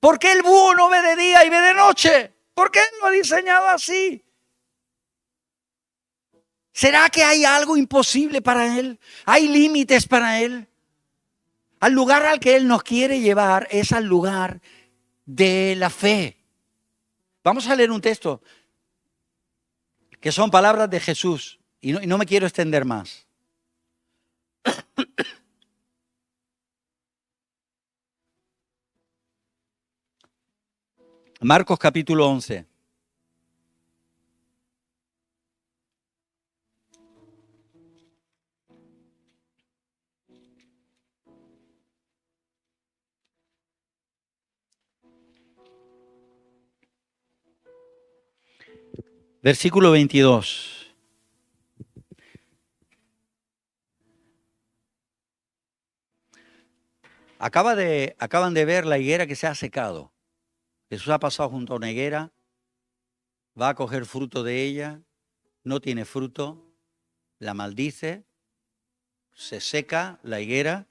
¿Por qué el búho no ve de día y ve de noche? Porque Él lo ha diseñado así. ¿Será que hay algo imposible para Él? ¿Hay límites para Él? Al lugar al que Él nos quiere llevar es al lugar de la fe. Vamos a leer un texto que son palabras de Jesús y no me quiero extender más. Marcos capítulo 11. Versículo 22. Acaban de ver la higuera que se ha secado. Jesús ha pasado junto a una higuera, va a coger fruto de ella, no tiene fruto, la maldice, se seca la higuera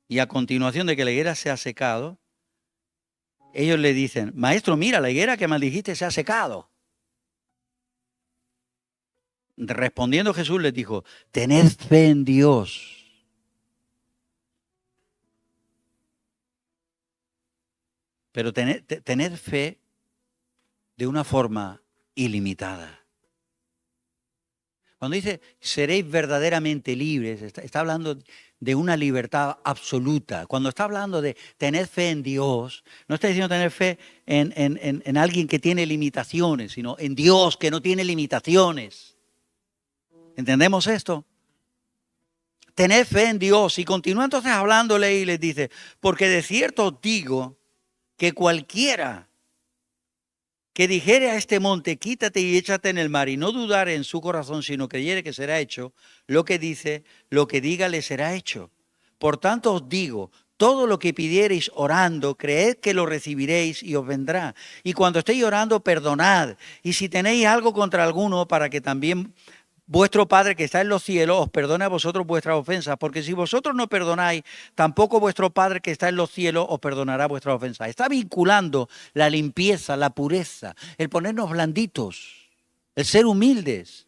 y a continuación de que la higuera se ha secado, ellos le dicen, maestro, mira, la higuera que maldijiste se ha secado. Respondiendo Jesús les dijo, tened fe en Dios. Pero tened fe de una forma ilimitada. Cuando dice, seréis verdaderamente libres, está hablando de una libertad absoluta. Cuando está hablando de tener fe en Dios, no está diciendo tener fe en alguien que tiene limitaciones, sino en Dios que no tiene limitaciones. ¿Entendemos esto? Tener fe en Dios. Y continúa entonces hablándole y les dice, porque de cierto os digo que cualquiera que dijere a este monte, quítate y échate en el mar, y no dudare en su corazón, sino creyere que será hecho lo que dice, lo que diga le será hecho. Por tanto os digo, todo lo que pidiereis orando, creed que lo recibiréis y os vendrá. Y cuando estéis orando, perdonad. Y si tenéis algo contra alguno, para que también vuestro Padre que está en los cielos os perdone a vosotros vuestras ofensas, porque si vosotros no perdonáis, tampoco vuestro Padre que está en los cielos os perdonará vuestras ofensas. Está vinculando la limpieza, la pureza, el ponernos blanditos, el ser humildes.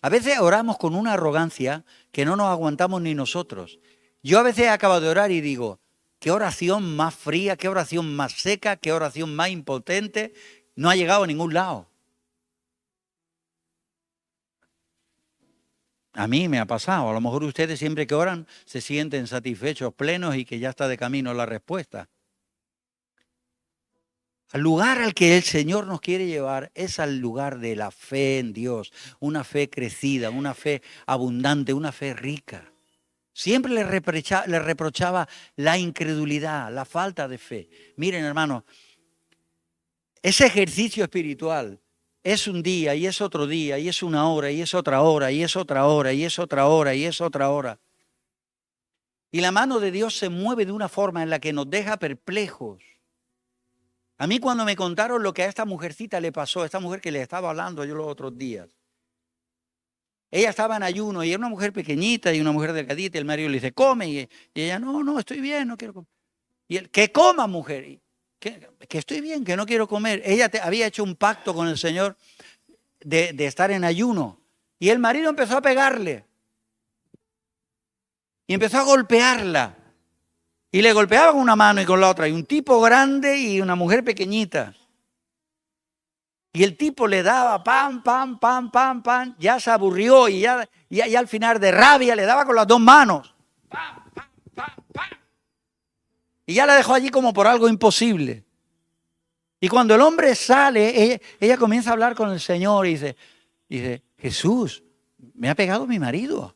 A veces oramos con una arrogancia que no nos aguantamos ni nosotros. Yo a veces acabo de orar y digo, qué oración más fría, qué oración más seca, qué oración más impotente, no ha llegado a ningún lado. A mí me ha pasado, a lo mejor ustedes siempre que oran se sienten satisfechos, plenos y que ya está de camino la respuesta. Al lugar al que el Señor nos quiere llevar es al lugar de la fe en Dios, una fe crecida, una fe abundante, una fe rica. Siempre le reprochaba la incredulidad, la falta de fe. Miren, hermanos, ese ejercicio espiritual es un día y es otro día y es una hora y es otra hora y es otra hora y es otra hora y es otra hora. Y la mano de Dios se mueve de una forma en la que nos deja perplejos. A mí cuando me contaron lo que a esta mujercita le pasó, esta mujer que le estaba hablando yo los otros días, ella estaba en ayuno y era una mujer pequeñita y una mujer delgadita y el marido le dice, come, y ella, no, estoy bien, no quiero comer. Y él, que coma, mujer. Que estoy bien, que no quiero comer. Ella había hecho un pacto con el Señor de estar en ayuno. Y el marido empezó a pegarle. Y empezó a golpearla. Y le golpeaba con una mano y con la otra. Y un tipo grande y una mujer pequeñita. Y el tipo le daba pam. Ya se aburrió y ya al final de rabia le daba con las dos manos. Pam. Y ya la dejó allí como por algo imposible. Y cuando el hombre sale, ella comienza a hablar con el Señor y dice, Jesús, me ha pegado mi marido.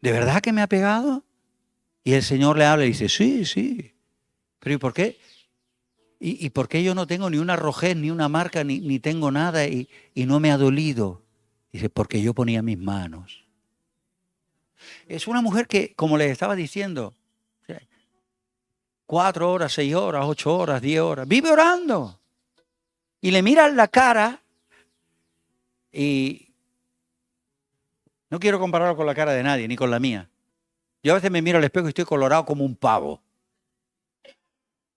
¿De verdad que me ha pegado? Y el Señor le habla y dice, sí, sí. Pero ¿y por qué? ¿Y por qué yo no tengo ni una rojez, ni una marca, ni tengo nada y no me ha dolido? Dice, porque yo ponía mis manos. Es una mujer que, como les estaba diciendo, 4 horas, 6 horas, 8 horas, 10 horas, vive orando. Y le miran la cara y no quiero compararlo con la cara de nadie, ni con la mía. Yo a veces me miro al espejo y estoy colorado como un pavo.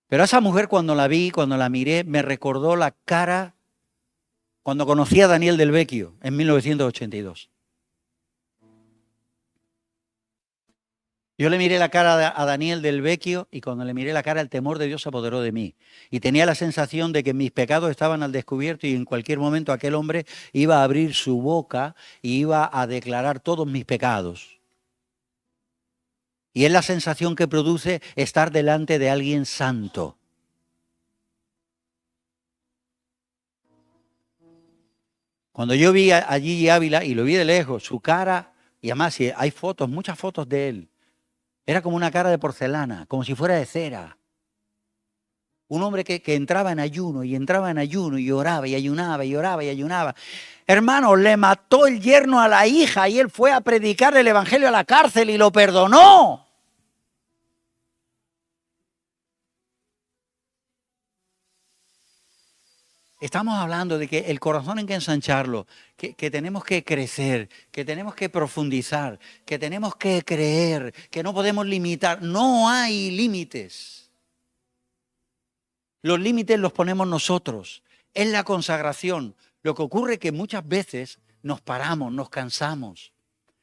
Pero a esa mujer cuando la vi, cuando la miré, me recordó la cara cuando conocí a Daniel del Vecchio en 1982. Yo le miré la cara a Daniel del Vecchio y cuando le miré la cara el temor de Dios se apoderó de mí. Y tenía la sensación de que mis pecados estaban al descubierto y en cualquier momento aquel hombre iba a abrir su boca y iba a declarar todos mis pecados. Y es la sensación que produce estar delante de alguien santo. Cuando yo vi allí Ávila y lo vi de lejos, su cara, y además hay fotos, muchas fotos de él, era como una cara de porcelana, como si fuera de cera. Un hombre que entraba en ayuno y entraba en ayuno y oraba y ayunaba y oraba y ayunaba. Hermano, le mató el yerno a la hija y él fue a predicar el evangelio a la cárcel y lo perdonó. Estamos hablando de que el corazón hay que ensancharlo, que tenemos que crecer, que tenemos que profundizar, que tenemos que creer, que no podemos limitar. No hay límites. Los límites los ponemos nosotros. Es la consagración. Lo que ocurre es que muchas veces nos paramos, nos cansamos.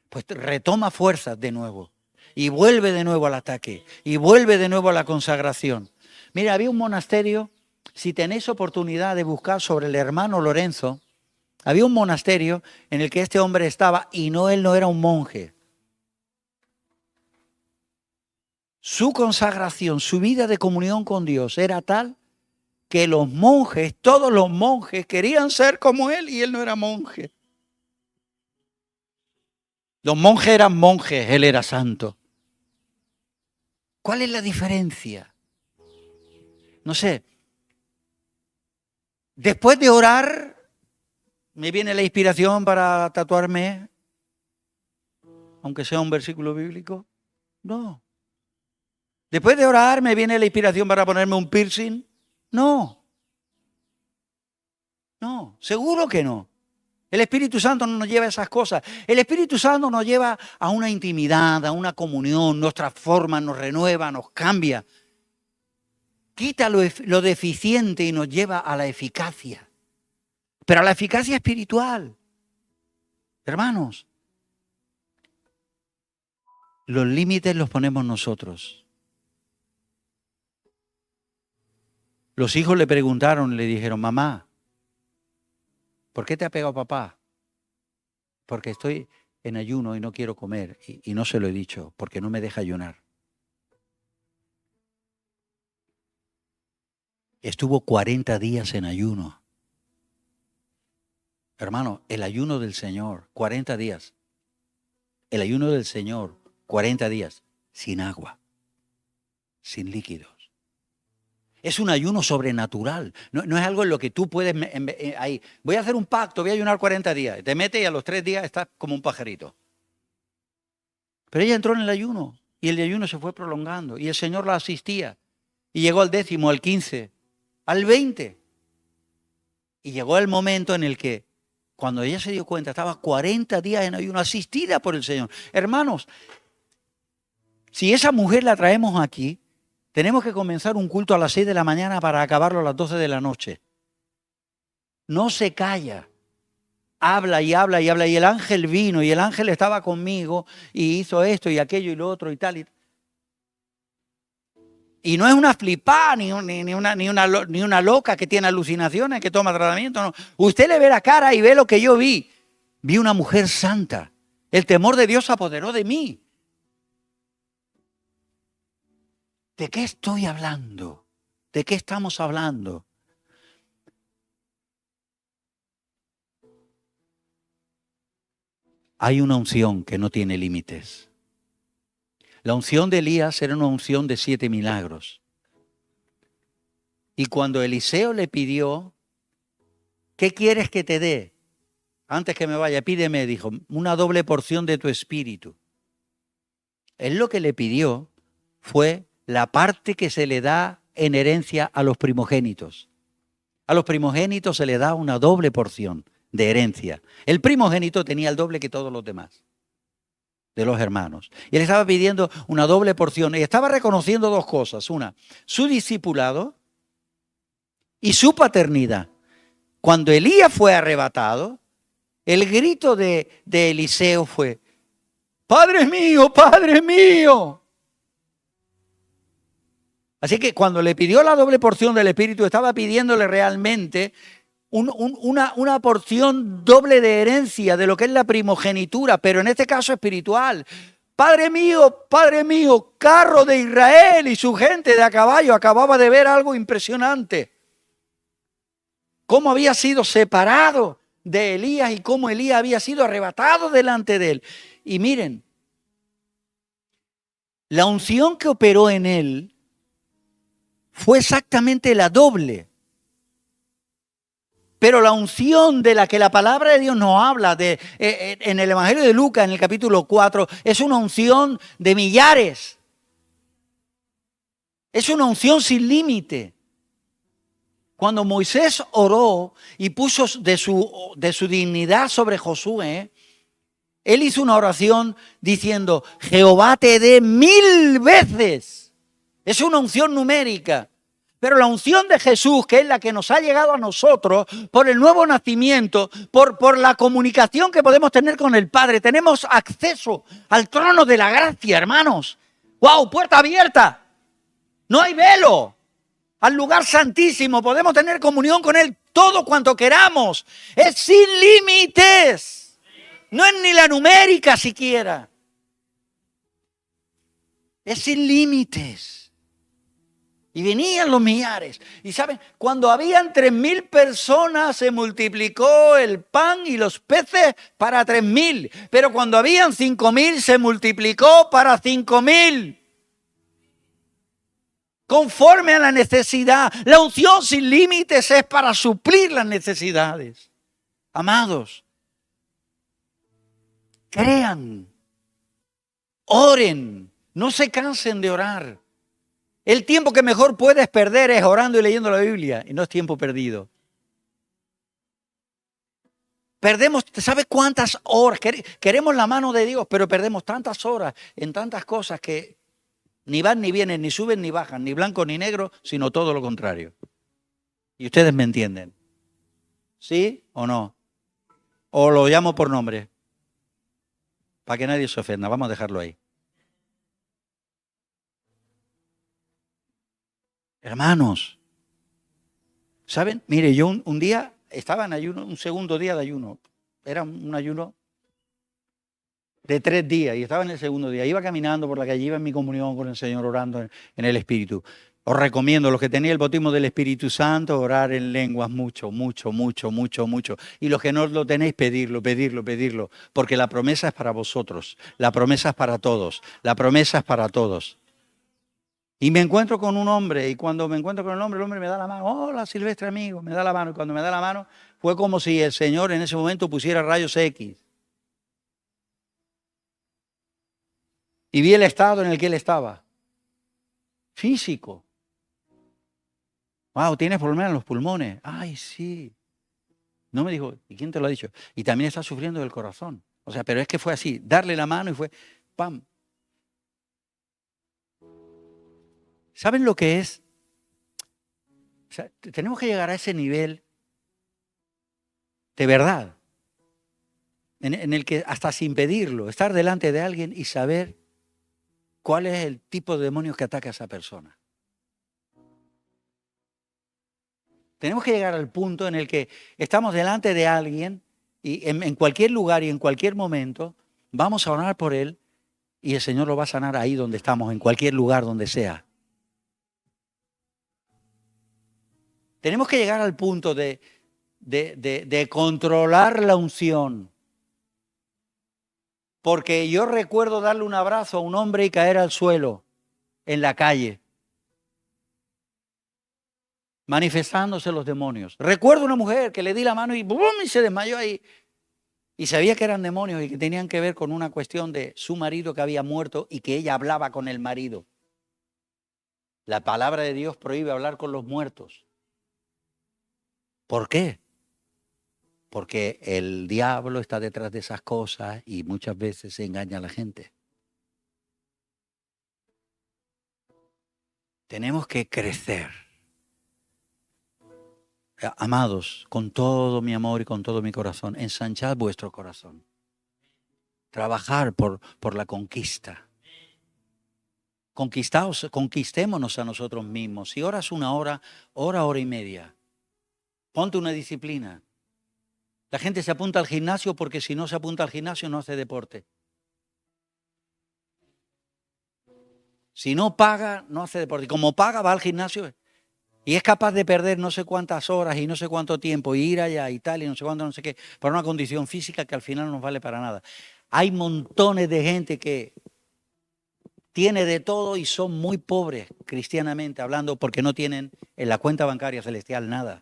Pues retoma fuerzas de nuevo. Y vuelve de nuevo al ataque. Y vuelve de nuevo a la consagración. Mira, había un monasterio, si tenéis oportunidad de buscar sobre el hermano Lorenzo, había un monasterio en el que este hombre estaba y él no era un monje. Su consagración, su vida de comunión con Dios era tal que los monjes, todos los monjes querían ser como él y él no era monje. Los monjes eran monjes, él era santo. ¿Cuál es la diferencia? No sé. Después de orar, me viene la inspiración para tatuarme, aunque sea un versículo bíblico. No. Después de orar, me viene la inspiración para ponerme un piercing. No. No, seguro que no. El Espíritu Santo no nos lleva a esas cosas. El Espíritu Santo nos lleva a una intimidad, a una comunión, nos transforma, nos renueva, nos cambia. Quita lo deficiente y nos lleva a la eficacia. Pero a la eficacia espiritual. Hermanos, los límites los ponemos nosotros. Los hijos le preguntaron, le dijeron, mamá, ¿por qué te ha pegado papá? Porque estoy en ayuno y no quiero comer. Y no se lo he dicho, porque no me deja ayunar. Estuvo 40 días en ayuno. Hermano, el ayuno del Señor, 40 días. El ayuno del Señor, 40 días, sin agua, sin líquidos. Es un ayuno sobrenatural. No es algo en lo que tú puedes... ahí, voy a hacer un pacto, voy a ayunar 40 días. Te metes y a los 3 días estás como un pajarito. Pero ella entró en el ayuno y el ayuno se fue prolongando y el Señor la asistía. Y llegó al 10º, al 15, al 20. Y llegó el momento en el que, cuando ella se dio cuenta, estaba 40 días en ayuno, asistida por el Señor. Hermanos, si esa mujer la traemos aquí, tenemos que comenzar un culto a las 6 de la mañana para acabarlo a las 12 de la noche. No se calla. Habla y habla y habla. Y el ángel vino y el ángel estaba conmigo y hizo esto y aquello y lo otro y tal. Y no es una flipada ni una loca que tiene alucinaciones, que toma tratamiento. No. Usted le ve la cara y ve lo que yo vi. Vi una mujer santa. El temor de Dios se apoderó de mí. ¿De qué estoy hablando? ¿De qué estamos hablando? hay una unción que no tiene límites. La unción de Elías era una unción de 7 milagros. Y cuando Eliseo le pidió, ¿qué quieres que te dé? Antes que me vaya, pídeme, dijo, una doble porción de tu espíritu. Él lo que le pidió fue la parte que se le da en herencia a los primogénitos. A los primogénitos se le da una doble porción de herencia. El primogénito tenía el doble que todos los demás de los hermanos. Y él estaba pidiendo una doble porción y estaba reconociendo dos cosas. Una, su discipulado y su paternidad. Cuando Elías fue arrebatado, el grito de Eliseo fue, ¡Padre mío, Padre mío! Así que cuando le pidió la doble porción del Espíritu, estaba pidiéndole realmente una porción doble de herencia de lo que es la primogenitura, pero en este caso espiritual. Padre mío, carro de Israel y su gente de a caballo acababa de ver algo impresionante. Cómo había sido separado de Elías y cómo Elías había sido arrebatado delante de él. Y miren, la unción que operó en él fue exactamente la doble. Pero la unción de la que la palabra de Dios nos habla en el Evangelio de Lucas, en el capítulo 4, es una unción de millares. Es una unción sin límite. Cuando Moisés oró y puso de su dignidad sobre Josué, él hizo una oración diciendo, Jehová te dé 1000 veces. Es una unción numérica. Pero la unción de Jesús, que es la que nos ha llegado a nosotros por el nuevo nacimiento, por la comunicación que podemos tener con el Padre, tenemos acceso al trono de la gracia, hermanos. ¡Wow! Puerta abierta. No hay velo. Al lugar santísimo, podemos tener comunión con Él todo cuanto queramos. Es sin límites. No es ni la numérica siquiera. Es sin límites. Y venían los millares. Y saben, cuando habían 3000 personas se multiplicó el pan y los peces para 3000. Pero cuando habían 5000 se multiplicó para 5000. Conforme a la necesidad. La unción sin límites es para suplir las necesidades. Amados, crean, oren, no se cansen de orar. El tiempo que mejor puedes perder es orando y leyendo la Biblia, y no es tiempo perdido. Perdemos, ¿sabes cuántas horas? Queremos la mano de Dios, pero perdemos tantas horas en tantas cosas que ni van ni vienen, ni suben ni bajan, ni blanco ni negro, sino todo lo contrario. Y ustedes me entienden. ¿Sí o no? O lo llamo por nombre. Para que nadie se ofenda. Vamos a dejarlo ahí. Hermanos, ¿saben? Mire, yo un día estaba en ayuno, un segundo día de ayuno. Era un ayuno de 3 días y estaba en el segundo día. Iba caminando por la calle, iba en mi comunión con el Señor, orando en el Espíritu. Os recomiendo, los que tenéis el bautismo del Espíritu Santo, orar en lenguas mucho. Y los que no lo tenéis, pedirlo. Porque la promesa es para vosotros. La promesa es para todos. La promesa es para todos. Y me encuentro con un hombre, y cuando me encuentro con el hombre me da la mano. Hola, Silvestre, amigo, me da la mano. Y cuando me da la mano, fue como si el Señor en ese momento pusiera rayos X. Y vi el estado en el que él estaba. Físico. Wow, tienes problemas en los pulmones. Ay, sí. No me dijo, ¿y quién te lo ha dicho? Y también está sufriendo del corazón. O sea, pero es que fue así, darle la mano y fue, ¡pam! ¿Saben lo que es? O sea, tenemos que llegar a ese nivel de verdad, en el que hasta sin pedirlo, estar delante de alguien y saber cuál es el tipo de demonios que ataca a esa persona. Tenemos que llegar al punto en el que estamos delante de alguien y en cualquier lugar y en cualquier momento vamos a orar por él y el Señor lo va a sanar ahí donde estamos, en cualquier lugar donde sea. Tenemos que llegar al punto de controlar la unción. Porque yo recuerdo darle un abrazo a un hombre y caer al suelo en la calle, manifestándose los demonios. Recuerdo una mujer que le di la mano y ¡bum! Y se desmayó ahí. Y sabía que eran demonios y que tenían que ver con una cuestión de su marido que había muerto y que ella hablaba con el marido. La palabra de Dios prohíbe hablar con los muertos. ¿Por qué? Porque el diablo está detrás de esas cosas y muchas veces se engaña a la gente. Tenemos que crecer. Amados, con todo mi amor y con todo mi corazón, ensanchad vuestro corazón. Trabajar por la conquista. Conquistémonos a nosotros mismos. Si oras una hora, hora y media. Ponte una disciplina. La gente se apunta al gimnasio porque si no se apunta al gimnasio no hace deporte. Si no paga, no hace deporte. Y como paga, va al gimnasio y es capaz de perder no sé cuántas horas y no sé cuánto tiempo y ir allá y tal y no sé cuánto, no sé qué, para una condición física que al final no nos vale para nada. Hay montones de gente que tiene de todo y son muy pobres cristianamente hablando porque no tienen en la cuenta bancaria celestial nada.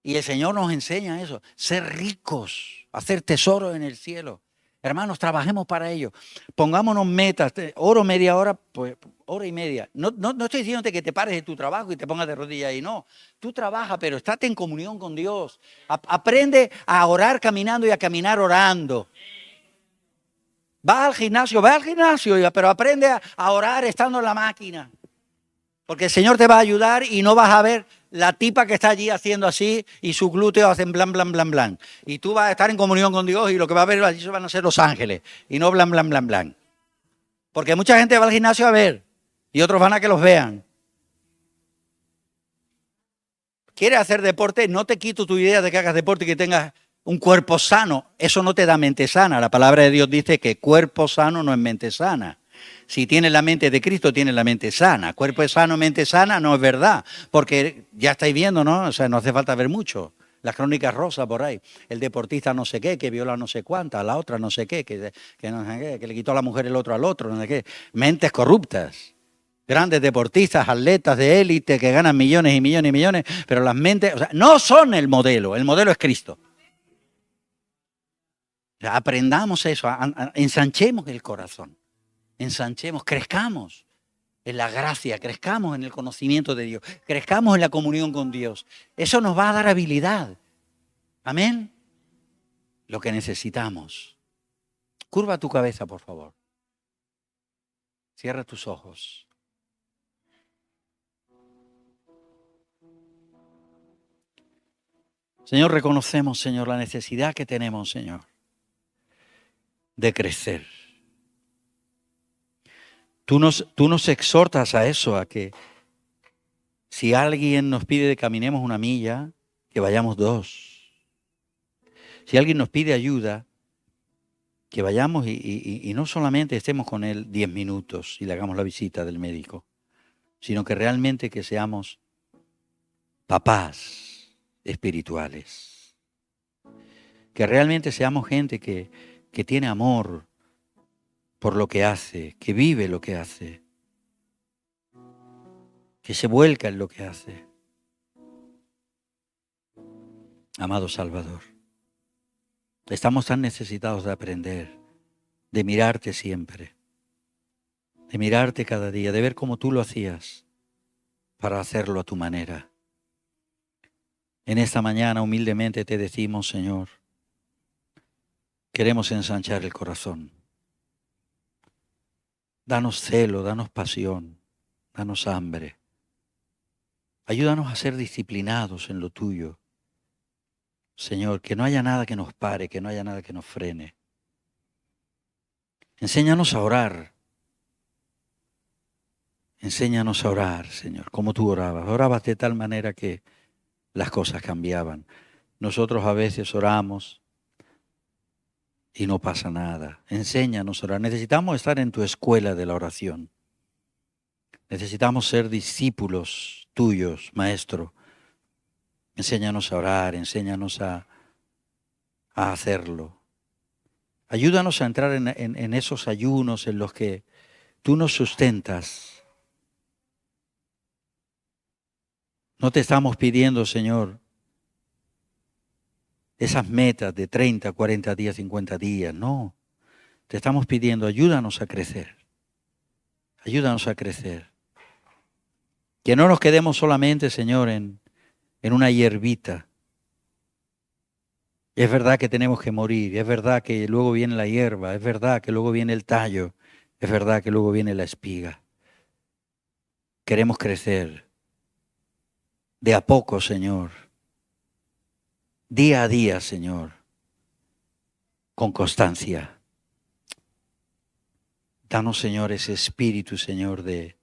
Y el Señor nos enseña eso, ser ricos, hacer tesoros en el cielo. Hermanos, trabajemos para ello. Pongámonos metas. Oro media hora, pues hora y media. No estoy diciéndote que te pares de tu trabajo y te pongas de rodillas ahí, no. Tú trabaja, pero estate en comunión con Dios. Aprende a orar caminando y a caminar orando. Va al gimnasio, pero aprende a orar estando en la máquina. Porque el Señor te va a ayudar y no vas a ver la tipa que está allí haciendo así y sus glúteos hacen blan, blan, blan, blan. Y tú vas a estar en comunión con Dios y lo que va a ver allí van a ser los ángeles y no blan, blan, blan, blan. Porque mucha gente va al gimnasio a ver y otros van a que los vean. ¿Quieres hacer deporte? No te quito tu idea de que hagas deporte y que tengas un cuerpo sano. Eso no te da mente sana. La palabra de Dios dice que cuerpo sano no es mente sana. Si tienes la mente de Cristo, tienes la mente sana. Cuerpo es sano, mente sana, no es verdad. Porque ya estáis viendo, ¿no? O sea, no hace falta ver mucho. Las crónicas rosas por ahí. El deportista no sé qué, que viola no sé cuánta, la otra no sé qué, que no sé qué, que le quitó a la mujer el otro al otro, no sé qué. Mentes corruptas. Grandes deportistas, atletas de élite que ganan millones y millones y millones, pero las mentes, o sea, no son el modelo es Cristo. O sea, aprendamos eso, ensanchemos el corazón. Ensanchemos, crezcamos en la gracia, crezcamos en el conocimiento de Dios, crezcamos en la comunión con Dios. Eso nos va a dar habilidad. Amén. Lo que necesitamos. Curva tu cabeza, por favor. Cierra tus ojos. Señor, reconocemos, Señor, la necesidad que tenemos, Señor, de crecer. Tú nos exhortas a eso, a que si alguien nos pide que caminemos una milla, que vayamos 2. Si alguien nos pide ayuda, que vayamos y no solamente estemos con él 10 minutos y le hagamos la visita del médico, sino que realmente que seamos papás espirituales. Que realmente seamos gente que tiene amor por lo que hace, que vive lo que hace, que se vuelca en lo que hace. Amado Salvador, estamos tan necesitados de aprender, de mirarte siempre, de mirarte cada día, de ver cómo tú lo hacías para hacerlo a tu manera. En esta mañana humildemente te decimos, Señor, queremos ensanchar el corazón. Danos celo, danos pasión, danos hambre. Ayúdanos a ser disciplinados en lo tuyo. Señor, que no haya nada que nos pare, que no haya nada que nos frene. Enséñanos a orar. Enséñanos a orar, Señor, como tú orabas. Orabas de tal manera que las cosas cambiaban. Nosotros a veces oramos y no pasa nada. Enséñanos a orar. Necesitamos estar en tu escuela de la oración. Necesitamos ser discípulos tuyos, Maestro. Enséñanos a orar, enséñanos a hacerlo. Ayúdanos a entrar en esos ayunos en los que tú nos sustentas. No te estamos pidiendo, Señor, esas metas de 30, 40 días, 50 días. No, te estamos pidiendo, ayúdanos a crecer. Ayúdanos a crecer. Que no nos quedemos solamente, Señor, en una hierbita. Es verdad que tenemos que morir, es verdad que luego viene la hierba, es verdad que luego viene el tallo, es verdad que luego viene la espiga. Queremos crecer de a poco, Señor, día a día, Señor, con constancia. Danos, Señor, ese espíritu, Señor, de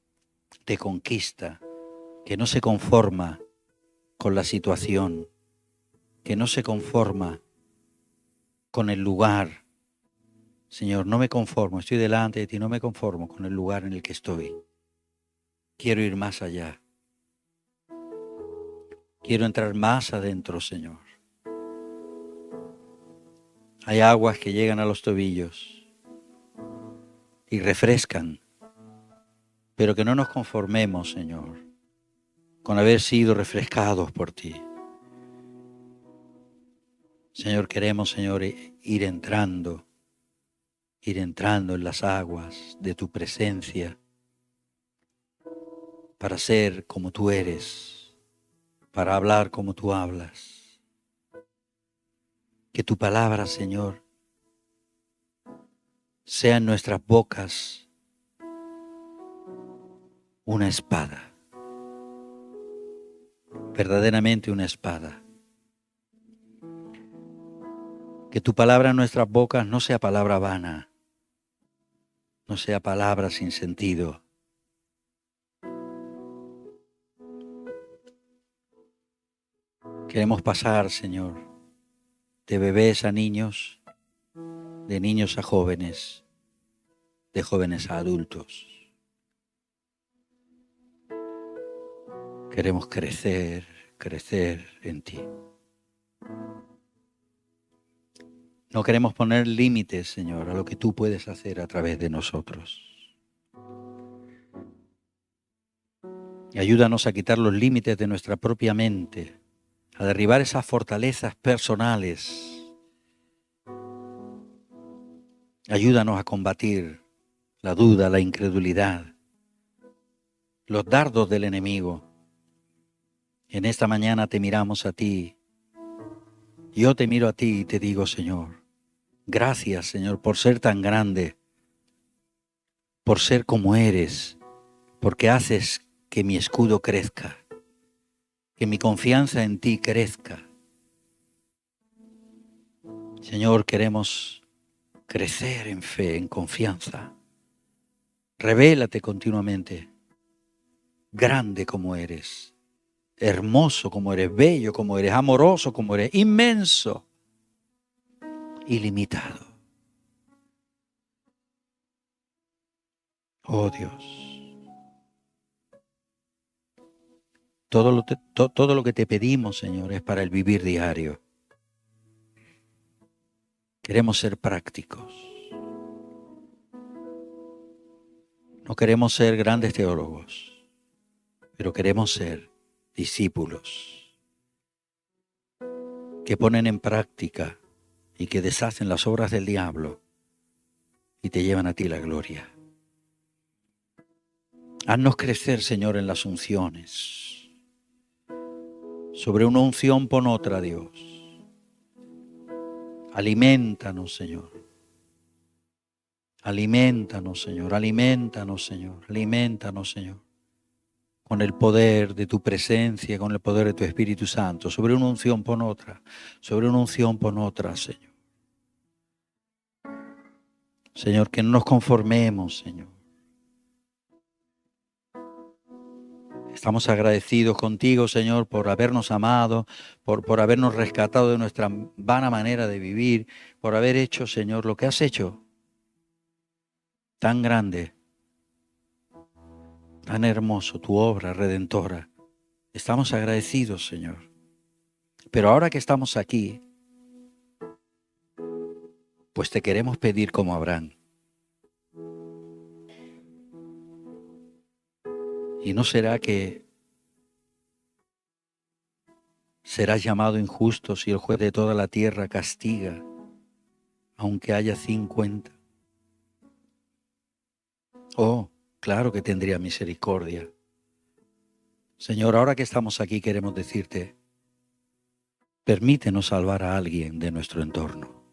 conquista, que no se conforma con la situación, que no se conforma con el lugar. Señor, no me conformo, estoy delante de ti, no me conformo con el lugar en el que estoy. Quiero ir más allá. Quiero entrar más adentro, Señor. Hay aguas que llegan a los tobillos y refrescan, pero que no nos conformemos, Señor, con haber sido refrescados por ti. Señor, queremos, Señor, ir entrando en las aguas de tu presencia para ser como tú eres, para hablar como tú hablas. Que tu palabra, Señor, sea en nuestras bocas una espada, verdaderamente una espada. Que tu palabra en nuestras bocas no sea palabra vana, no sea palabra sin sentido. Queremos pasar, Señor, de bebés a niños, de niños a jóvenes, de jóvenes a adultos. Queremos crecer en ti. No queremos poner límites, Señor, a lo que tú puedes hacer a través de nosotros. Y ayúdanos a quitar los límites de nuestra propia mente, a derribar esas fortalezas personales. Ayúdanos a combatir la duda, la incredulidad, los dardos del enemigo. En esta mañana te miramos a ti. Yo te miro a ti y te digo, Señor, gracias, Señor, por ser tan grande, por ser como eres, porque haces que mi escudo crezca, que mi confianza en ti crezca. Señor, queremos crecer en fe, en confianza. Revélate continuamente, grande como eres, hermoso como eres, bello como eres, amoroso como eres, inmenso, ilimitado. Oh Dios, todo lo que te pedimos, Señor, es para el vivir diario. Queremos ser prácticos. No queremos ser grandes teólogos, pero queremos ser discípulos que ponen en práctica y que deshacen las obras del diablo y te llevan a ti la gloria. Haznos crecer, Señor, en las unciones. Sobre una unción pon otra, Dios. Aliméntanos, Señor. Aliméntanos, Señor. Aliméntanos, Señor. Aliméntanos, Señor. Con el poder de tu presencia, con el poder de tu Espíritu Santo. Sobre una unción pon otra. Sobre una unción pon otra, Señor. Señor, que no nos conformemos, Señor. Estamos agradecidos contigo, Señor, por habernos amado, por habernos rescatado de nuestra vana manera de vivir, por haber hecho, Señor, lo que has hecho. Tan grande, tan hermoso, tu obra redentora. Estamos agradecidos, Señor. Pero ahora que estamos aquí, pues te queremos pedir como Abraham. ¿Y no será que serás llamado injusto si el juez de toda la tierra castiga, aunque haya 50? Oh, claro que tendría misericordia. Señor, ahora que estamos aquí queremos decirte, permítenos salvar a alguien de nuestro entorno.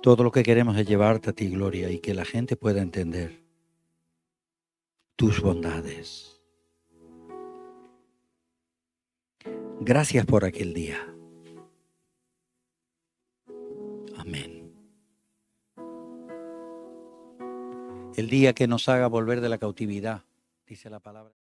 Todo lo que queremos es llevarte a ti, gloria, y que la gente pueda entender tus bondades. Gracias por aquel día. Amén. El día que nos haga volver de la cautividad, dice la palabra.